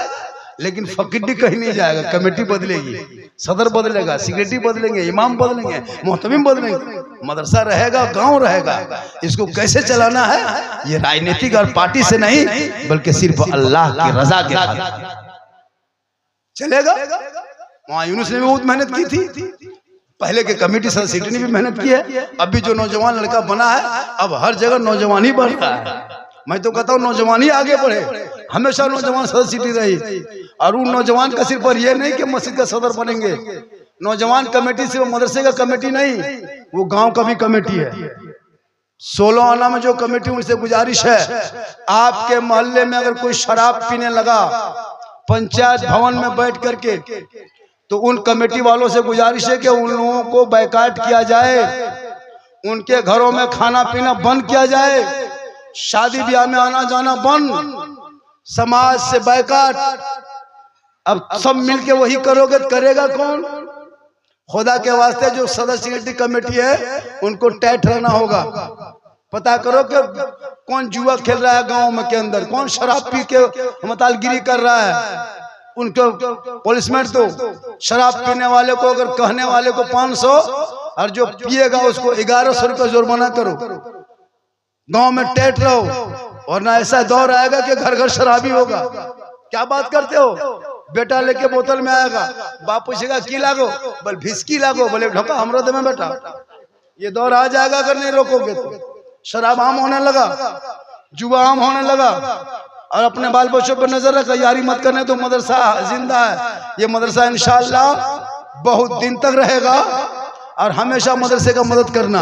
लेकिन फकीरी कहीं नहीं जाएगा। कमेटी बदलेगी, सदर बदलेगा, सेक्रेटरी बदलेंगे, इमाम बदलेंगे, मोहतमिम बदलेंगे, मदरसा रहेगा, गांव रहेगा। इसको कैसे चलाना है ये राजनीतिक और पार्टी से नहीं बल्कि सिर्फ अल्लाह की रजा के साथ चलेगा। वहाँ यूनुस ने भी बहुत मेहनत की थी, पहले के कमेटी सदस्य ने भी मेहनत की है। अभी जो नौजवान लड़का बना है, अब हर जगह नौजवान ही बढ़ रहा है। मैं तो कहता हूँ नौजवान ही आगे बढ़े, हमेशा नौजवान सदस्य रही। और उन नौजवान का सिर्फ पर यह नहीं कि मस्जिद का सदर बनेंगे। नौजवान कमेटी सिर्फ मदरसे का कमेटी नहीं, वो गांव का भी कमेटी है। 16 आना में जो कमेटी, उनसे गुजारिश है, आपके मोहल्ले में अगर कोई शराब पीने लगा पंचायत भवन में बैठ करके, तो उन कमेटी वालों से गुजारिश है कि उन लोगों को बायकाट किया जाए, उनके घरों में खाना पीना बंद किया जाए, शादी ब्याह में आना जाना बंद, समाज से बायकाट। अब सब मिलके वही करोगे तो करेगा कौन? खुदा के वास्ते जो सदस्य सेक्रेटरी कमेटी है उनको टाइट रहना होगा। पता करो कि कौन जुआ खेल रहा है गांव में के अंदर, कौन शराब पी के मतालगिरी कर रहा है। उनको पुलिसमेंट दो। शराब पीने वाले को, अगर कहने वाले को 500 और जो पिएगा उसको 1100 रुपये जुर्माना करो। गांव में टाइट रहो, और ना ऐसा दौर आएगा कि घर घर शराबी होगा। क्या बात करते हो? बेटा लेके बोतल में आएगा, बाप पूछेगा की लागो, बोले भिस्की लागो, बोले ढोका हमरो दे में बेटा। ये दौर आ जाएगा अगर नहीं रोकोगे तो। शराब आम होने लगा, जुआ आम होने लगा। और अपने बाल बच्चों पर नजर रखा, यारी मत करने तो मदरसा जिंदा है। ये मदरसा इंशाअल्लाह बहुत दिन तक रहेगा। और हमेशा मदरसे का मदद करना।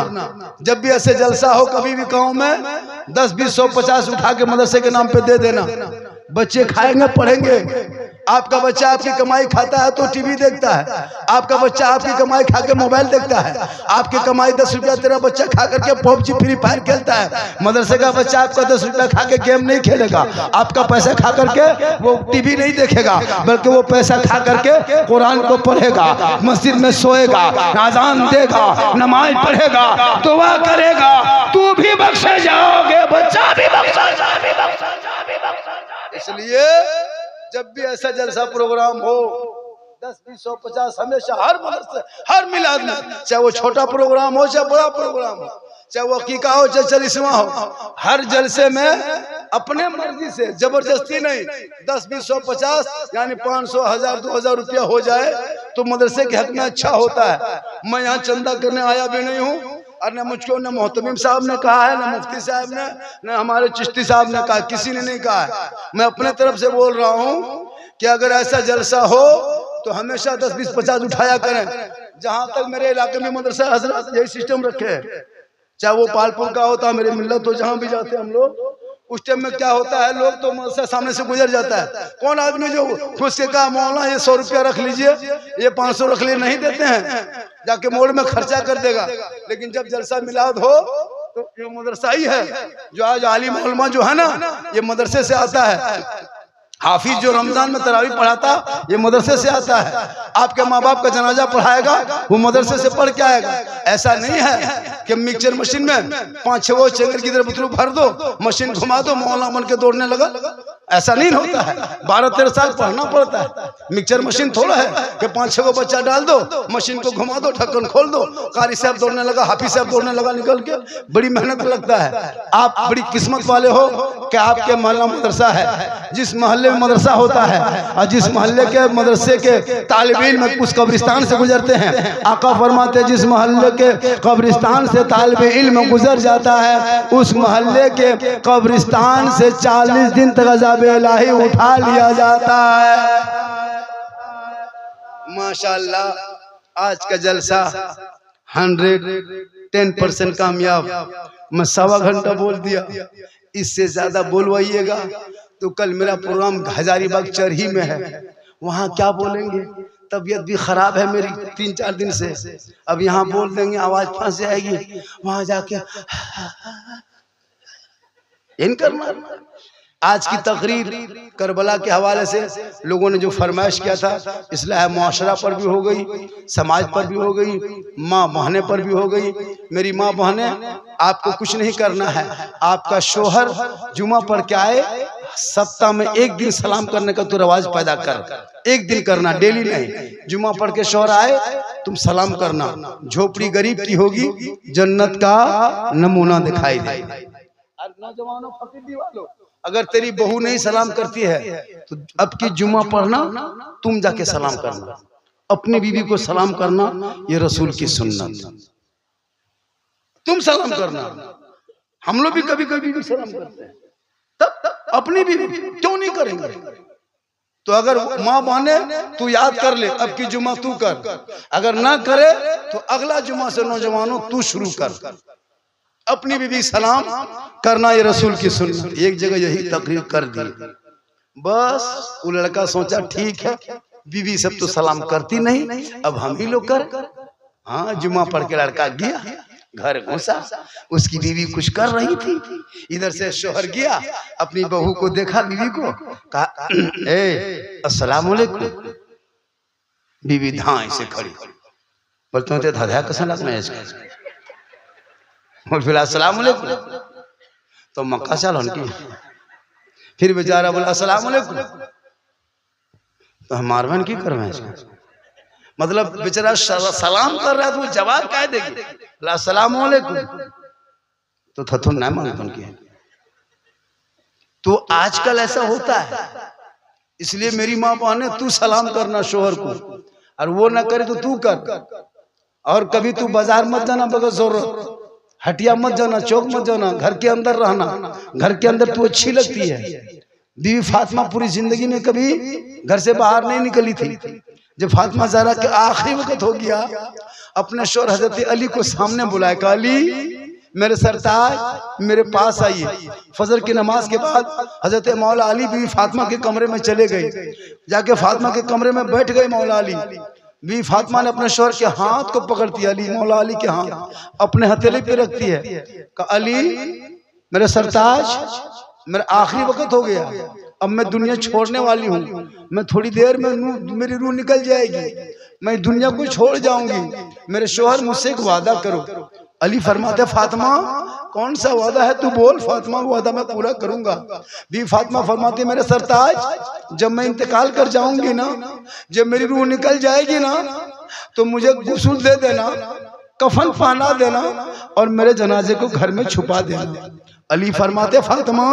जब भी ऐसे जलसा हो कभी भी गांव में 10, 20, 100, 50 उठा के मदरसे के नाम पे दे देना। बच्चे खाएंगे, पढ़ेंगे। आपका बच्चा आपकी कमाई खाता है तो टीवी देखता है, आपका बच्चा आपकी कमाई खा के मोबाइल देखता है, आपकी कमाई 10 रुपया तेरा बच्चा खा करके पबजी फ्री फायर खेलता है। मदरसे का बच्चा आपका 10 रुपया खा के गेम नहीं खेलेगा, आपका पैसा खा करके वो टीवी नहीं देखेगा, बल्कि वो पैसा खा करके कुरान को पढ़ेगा, मस्जिद में सोएगा, आजान देगा, नमाज पढ़ेगा, दुआ करेगा। तू भी बख्शे जाओगे, बच्चा भी बख्शा जाएगा। इसलिए जब भी ऐसा जलसा प्रोग्राम हो 10, 20, 100, 50 हमेशा हर मदरसे हर मिलाद में, चाहे वो छोटा प्रोग्राम हो चाहे बड़ा प्रोग्राम हो, चाहे वो अकीका हो चाहे 40वां हो, हर जलसे में अपने मर्जी से, जबरदस्ती नहीं, 10, 20, 100, 50 यानी 500, 1000, 2000 रुपया हो जाए तो मदरसे के हक में अच्छा होता है। मैं यहाँ चंदा करने आया भी नहीं हूँ, और न मुझको न मोहतमिम साहब ने कहा है, न मुफ्ती साहब ने, न हमारे चिश्ती साहब ने कहा, किसी ने नहीं कहा है। मैं अपने तरफ से बोल रहा हूँ कि अगर ऐसा जलसा हो तो हमेशा 10, 20, 50 उठाया करें। जहां तक मेरे इलाके में मदरसा हजरत यही सिस्टम रखे हैं, चाहे वो पालपुर का होता, मेरे मिल्लत तो जहां भी जाते हम लोग, उस टाइम में क्या होता है, लोग तो मदरसा सामने से गुजर जाता है, कौन आदमी जो खुद से कहा मौला ये 100 रुपया रख लीजिए, ये 500 रख लिए, नहीं देते हैं, जाके मोड़ में खर्चा कर देगा। लेकिन जब जलसा मिलाद हो तो ये मदरसा ही है जो आज आलिम उलमा जो है ना, ये मदरसे से आता है। हाफिज जो रमजान में तरावी पढ़ाता, ये मदरसे से आता है। आपके माँ बाप का जनाजा पढ़ाएगा, वो मदरसे से पढ़ के आएगा। ऐसा नहीं है कि मिक्सचर मशीन में 5-6 वो चेंगर की तरह बुतरू भर दो, मशीन घुमा दो, मौला बन के दौड़ने लगा। ऐसा नहीं होता है। 12-13 साल पढ़ना पड़ता है। मिक्सचर मशीन थोड़ा है कि 5-6 को बच्चा डाल दो, मशीन को घुमा दो, ढक्कन खोल दो, कारी साहब दौड़ने लगा, हाफिज साहब दौड़ने लगा, निकल के बड़ी मेहनत लगता है। आप बड़ी किस्मत वाले हो कि आपके मोहल्ला मदरसा है। जिस मोहल्ले में मदरसा होता है और जिस मोहल्ले के मदरसे के तालिब इल्म उस कब्रिस्तान से गुजरते हैं, आका फरमाते जिस मोहल्ले के कब्रिस्तान से तालिब इल्म गुजर जाता है, उस मोहल्ले के कब्रिस्तान से 40 दिन तक अज़ाबे इलाही उठा लिया जाता है। माशाअल्लाह आज का जलसा 110% कामयाब। मैं 1.25 घंटा बोल दिया, इससे ज्यादा बोलवाइएगा तो कल मेरा प्रोग्राम हजारीबाग चरही में है, वहाँ क्या बोलेंगे। तबीयत भी खराब है मेरी 3-4 दिन से, अब यहाँ बोल देंगे आवाज फंस जाएगी, वहाँ जाके इन करना। आज की तकरीर करबला के हवाले से लोगों ने जो फरमाइश किया था, इस्लाह मुआशरा पर भी हो गई, समाज पर भी हो गई, माँ बहने पर भी हो गई। मेरी माँ बहने, आपको कुछ नहीं करना है। आपका शोहर जुमा पढ़ के आए, सप्ताह में 1 दिन सलाम करने का तो रवाज पैदा कर, 1 दिन करना, डेली नहीं। जुमा पढ़ के शोहर आए, तुम सलाम करना। झोपड़ी गरीब की होगी, जन्नत का नमूना दिखाई दे। नौजवानों फकीर वालों, अगर तेरी बहू नहीं सलाम करती है तो अब की जुमा पढ़ना, तुम जाके सलाम करना, अपनी बीवी को सलाम करना, ये रसूल की सुन्नत। तुम सलाम करना। हम लोग भी कभी कभी भी सलाम करते हैं, तब अपनी बीवी क्यों नहीं करेंगे। तो अगर माँ बहने तू याद कर ले, अब की जुमा तू कर, अगर ना करे तो अगला जुमा से नौजवानों तू शुरू कर, अपनी बीवी सलाम करना, ये रसूल की सुन्नत। एक जगह यही तकरीर कर दी, बस वो लड़का सोचा ठीक है, बीवी सब तो सलाम करती नहीं, अब हम ही लोग कर। हाँ, जुमा पढ़ के लड़का गया, घर घुसा, उसकी बीवी कुछ कर रही थी, इधर से शोहर गया, अपनी बहू को देखा, बीवी को कहा ए अस्सलाम वालेकुम। बीवी धाई से खड़ी, बोलते होते धधा कैसा लगना है इसका, और फिर अस्सलाम वालेकुम, तो मक्का चाल उनकी। फिर बेचारा बोला अस्सलाम वालेकुम, तो हम मारवन की करवे इसका, मतलब बेचारा सलाम कर रहा है तो वो जवाब क्या देगी, अस्सलाम वालेकुम, तो थथुन ना मांगता उनकी। तो आजकल ऐसा होता है, इसलिए मेरी माँ बहने तू सलाम करना शोहर को, और वो ना करे तो तू कर। और कभी तू बाजार मत जाना बगैर जरूरत, हटिया मत जाना, चौक मत जाना, घर के अंदर रहना। घर के अंदर तू अच्छी लगती है। बीवी फातिमा पूरी जिंदगी में कभी घर से बाहर नहीं निकली थी। जब फातिमा ज़हरा के आखिरी वक्त हो गया, अपने शोहर हजरत अली को सामने बुलाया, कहा अली मेरे सरताज मेरे पास आइए। फजर की नमाज के बाद हजरत मौला अली बीवी फातिमा के कमरे में चले गए, जाके फातिमा के कमरे में बैठ गए मौला अली। बीवी फातिमा ने अपने शोहर के हाथ को पकड़ती, अली मौला अली के हाथ अपने हथेली पे रखती है, कहा अली मेरे सरताज मेरा आखिरी वक्त हो गया, अब मैं दुनिया छोड़ने वाली हूँ, मैं थोड़ी देर में मेरी रूह निकल जाएगी, मैं दुनिया को छोड़ जाऊंगी, मेरे शोहर मुझसे एक वादा करो। अली फरमाते फातिमा कौन सा वादा है तू बोल। फातिमा वादा मैं पूरा करूंगा। बीवी फातिमा फरमाती मेरे सरताज जब मैं इंतकाल कर जाऊंगी ना, जब मेरी रूह निकल जाएगी ना, तो मुझे गुस्ल दे देना, कफन पहना देना और मेरे जनाजे को घर में छुपा देना। अली फरमाते फातिमा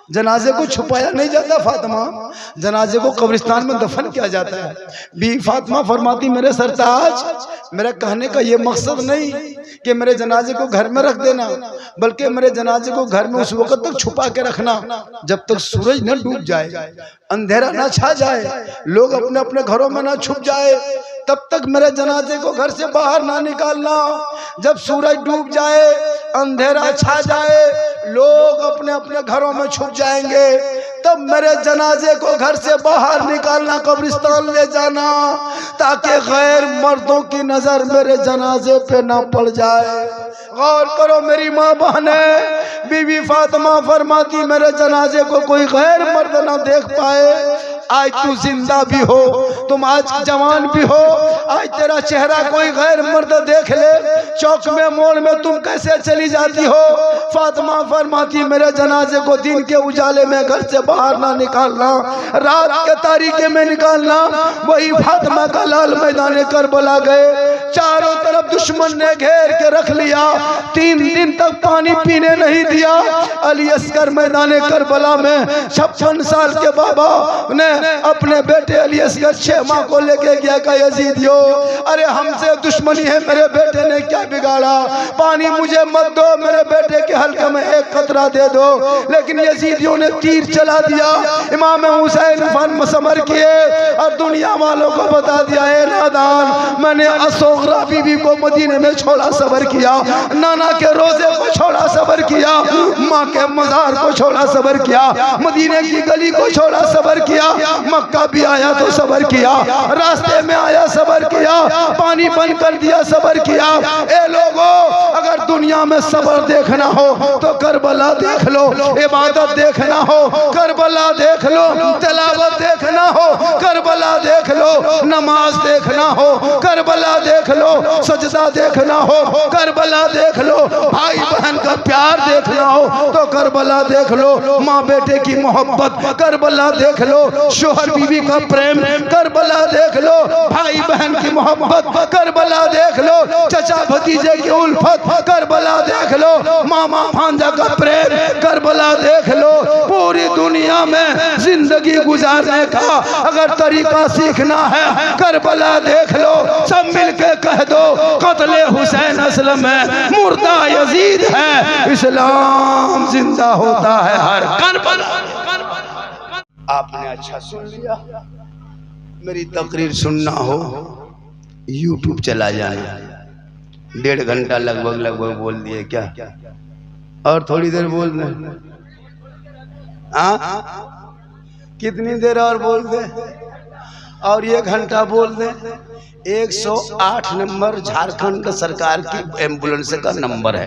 जनाजे को छुपाया नहीं जाता फातिमा, जनाजे को कब्रिस्तान में दफन किया जाता है। बीवी फातिमा फरमाती मेरे सरताज, मेरा कहने का ये मकसद नहीं कि मेरे जनाजे को घर में रख देना, बल्कि मेरे जनाजे को घर में उस वक्त तक छुपा के रखना जब तक सूरज न डूब जाए, अंधेरा न छा जाए, लोग अपने अपने घरों में न छुप जाए, तब तक मेरे जनाजे को घर से बाहर ना निकालना। जब सूरज डूब जाए, अंधेरा छा जाए, लोग अपने अपने घरों में छुप जाएंगे, तब मेरे जनाजे को घर से बाहर निकालना, कब्रिस्तान ले जाना, ताकि गैर मर्दों की नजर मेरे जनाजे पे ना पड़ जाए। गौर करो मेरी माँ बहने, बीवी फातिमा फरमाती मेरे जनाजे को कोई गैर मर्द ना देख पाए। आज तू जिंदा भी हो, तुम आज जवान भी हो, आज तेरा चेहरा कोई गैर मर्द देख ले, चौक में मोड़ में तुम कैसे चली जाती हो। फातिमा फरमाती मेरे जनाजे को दिन के उजाले में घर से बाहर ना निकालना, रात के तारीखे में निकालना। वही फातिमा का लाल मैदान करबला गए, चारों तरफ दुश्मन ने घेर के रख लिया, 3 दिन तक पानी पीने नहीं दिया। अली अस्कर मैदान करबला में 56 साल के बाबा ने अपने बेटे अली असगर 6 माह को लेके गया का यजीदियो, अरे हमसे दुश्मनी है, मेरे बेटे ने क्या बिगाड़ा, पानी मुझे मत दो, मेरे बेटे के हल्के में एक कतरा दे दो। लेकिन यजीदियों ने तीर चला दिया, इमाम हुसैन फन समर किए और दुनिया वालों को बता दिया, ए नादान, मैंने असोगरा बीबी को मदीने में छोड़ा सबर किया, नाना के रोजे को छोड़ा सबर किया, माँ के मजार को छोड़ा सबर किया, मदीने की गली को छोड़ा सबर किया, मक्का भी आया तो सबर किया, रास्ते में आया सबर किया, पानी बंद कर दिया सबर किया। ए लोगों, अगर दुनिया में सबर देखना हो तो करबला देख लो, इबादत देखना हो करबला देख लो, तिलावत देखना हो करबला देख लो, नमाज देखना हो करबला देख लो, सजदा देखना हो करबला देख लो, भाई बहन का प्यार देखना हो तो करबला देख लो, माँ बेटे की मोहब्बत करबला देख लो, शोहर बीवी का प्रेम करबला देख लो, भाई बहन की मोहब्बत करबला देख लो, चचा भतीजे की उल्फत करबला देख लो, मामा भांजा का प्रेम करबला देख लो। पूरी दुनिया में जिंदगी गुजारने का अगर तरीका सीखना है करबला देख लो। सब मिलके कह दो, कत्ले हुसैन असलम है, मुर्दा यजीद है, इस्लाम जिंदा होता है हर करबला। आपने अच्छा सुन लिया, मेरी तकरीर सुनना हो YouTube चला जाना, 1.5 घंटा लगभग बोल दिए क्या, और थोड़ी देर बोल दें, कितनी देर और बोल दें, और 1 घंटा बोल दें। 108 नंबर झारखंड सरकार की एम्बुलेंस का नंबर है,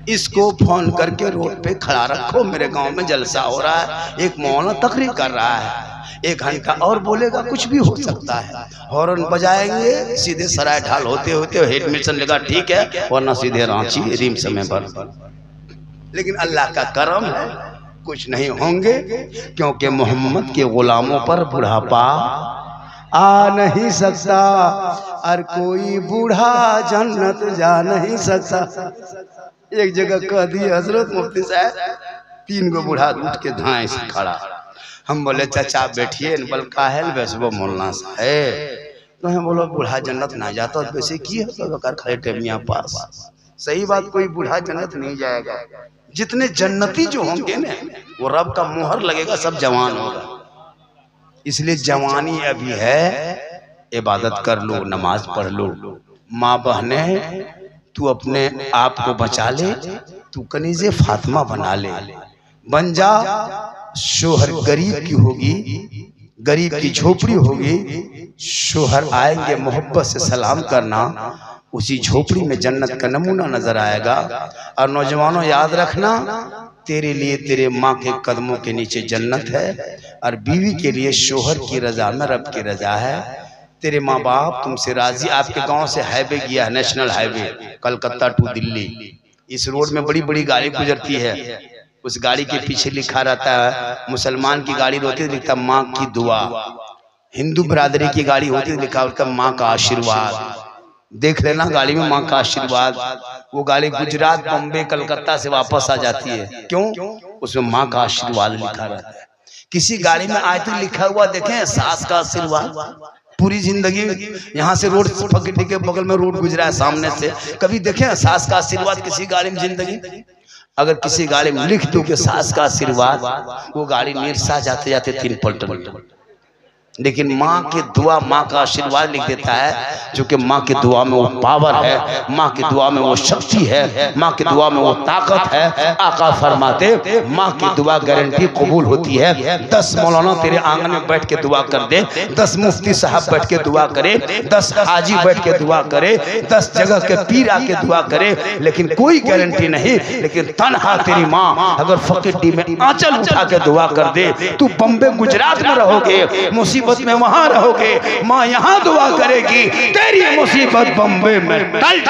इसको फोन करके रोड पे खड़ा रखो, मेरे गांव में जलसा हो रहा है, एक मौलाना तकरीर कर रहा है, 1 घंटा और बोलेगा, कुछ भी हो सकता है। हॉर्न बजाएंगे, सीधे सराय ढाल होते होते हेड मिशन लगा, ठीक है, वरना सीधे रांची रिम समय पर। लेकिन अल्लाह का करम है, कुछ नहीं होंगे, क्योंकि मोहम्मद के गुलामों पर बुढ़ापा आ नहीं सकता, और कोई बूढ़ा जन्नत जा नहीं सकता। एक जगह कह दिए हजरत मुफ्ती साहब, 3 गो बूढ़ा उठ के धाए से खड़ा, हम बोले चाचा बैठिए, बल काहेल बेसबो मोलना साहब, तो हम बोलो बूढ़ा जन्नत ना जाता, और वैसे की है खड़े टेमिया पास, सही बात, कोई बूढ़ा जन्नत नहीं जाएगा। जितने जन्नती जो होंगे ना, वो रब का मोहर लगेगा, सब जवान होगा। इसलिए जवानी अभी है, इबादत कर लो, नमाज पढ़ लो। माँ बहने, तू अपने आप को बचा ले, तू कनीज़े फातिमा बना ले, बन जा। शोहर गरीब की होगी, गरीब की झोपड़ी होगी, शोहर आएंगे मोहब्बत से सलाम करना, उसी झोपड़ी में जन्नत का नमूना नजर आएगा। और नौजवानों याद रखना, तेरे लिए तेरे माँ के कदमों के नीचे जन्नत है, और बीवी के लिए शोहर की रजा में रब की रजा है। तेरे माँ बाप तुमसे राजी, आपके गांव से हाईवे गया है, national highway Calcutta to Delhi, इस रोड में बड़ी बड़ी गाड़ी गुजरती है, उस गाड़ी के पीछे लिखा रहता है, मुसलमान की गाड़ी होती है लिखता माँ की दुआ, हिंदू बिरादरी की गाड़ी होती है लिखा उसका माँ का आशीर्वाद। देख लेना गाड़ी में माँ का आशीर्वाद, वो गाड़ी गुजरात, बम्बे, कलकत्ता से वापस आ जाती है। क्यों? उसमें माँ का आशीर्वाद लिखा रहता है। किसी गाड़ी में आज तक लिखा हुआ देखें सास का आशीर्वाद? पूरी जिंदगी यहाँ से रोड पकड़ के बगल में रोड गुजरा है सामने से, कभी देखें सास का आशीर्वाद किसी गाड़ी में जिंदगी? अगर किसी गाड़ी में लिख दो कि सास का आशीर्वाद, वो गाड़ी निरसा जाते जाते 3 पलट। लेकिन माँ की दुआ, माँ का आशीर्वाद लिख देता है, क्योंकि माँ की दुआ में वो पावर है, माँ की दुआ में वो शक्ति है, माँ की दुआ में वो ताकत है। आका फरमाते माँ की दुआ गारंटी कबूल होती है। 10 मौलाना तेरे आंगन में बैठ के दुआ कर दे, 10 मुफ्ती साहब बैठ के दुआ करे, 10 हाजी बैठ के दुआ करे, 10 जगह के पीर आके दुआ करे, लेकिन कोई गारंटी नहीं। लेकिन तनहा तेरी माँ अगर फकीरी में आंचल उठा के दुआ कर दे, तू बम्बे गुजरात में रहोगे, मुसीबत में वहां रहोगे, माँ यहाँ दुआ करेगी, तेरी मुसीबत बम्बे में टल।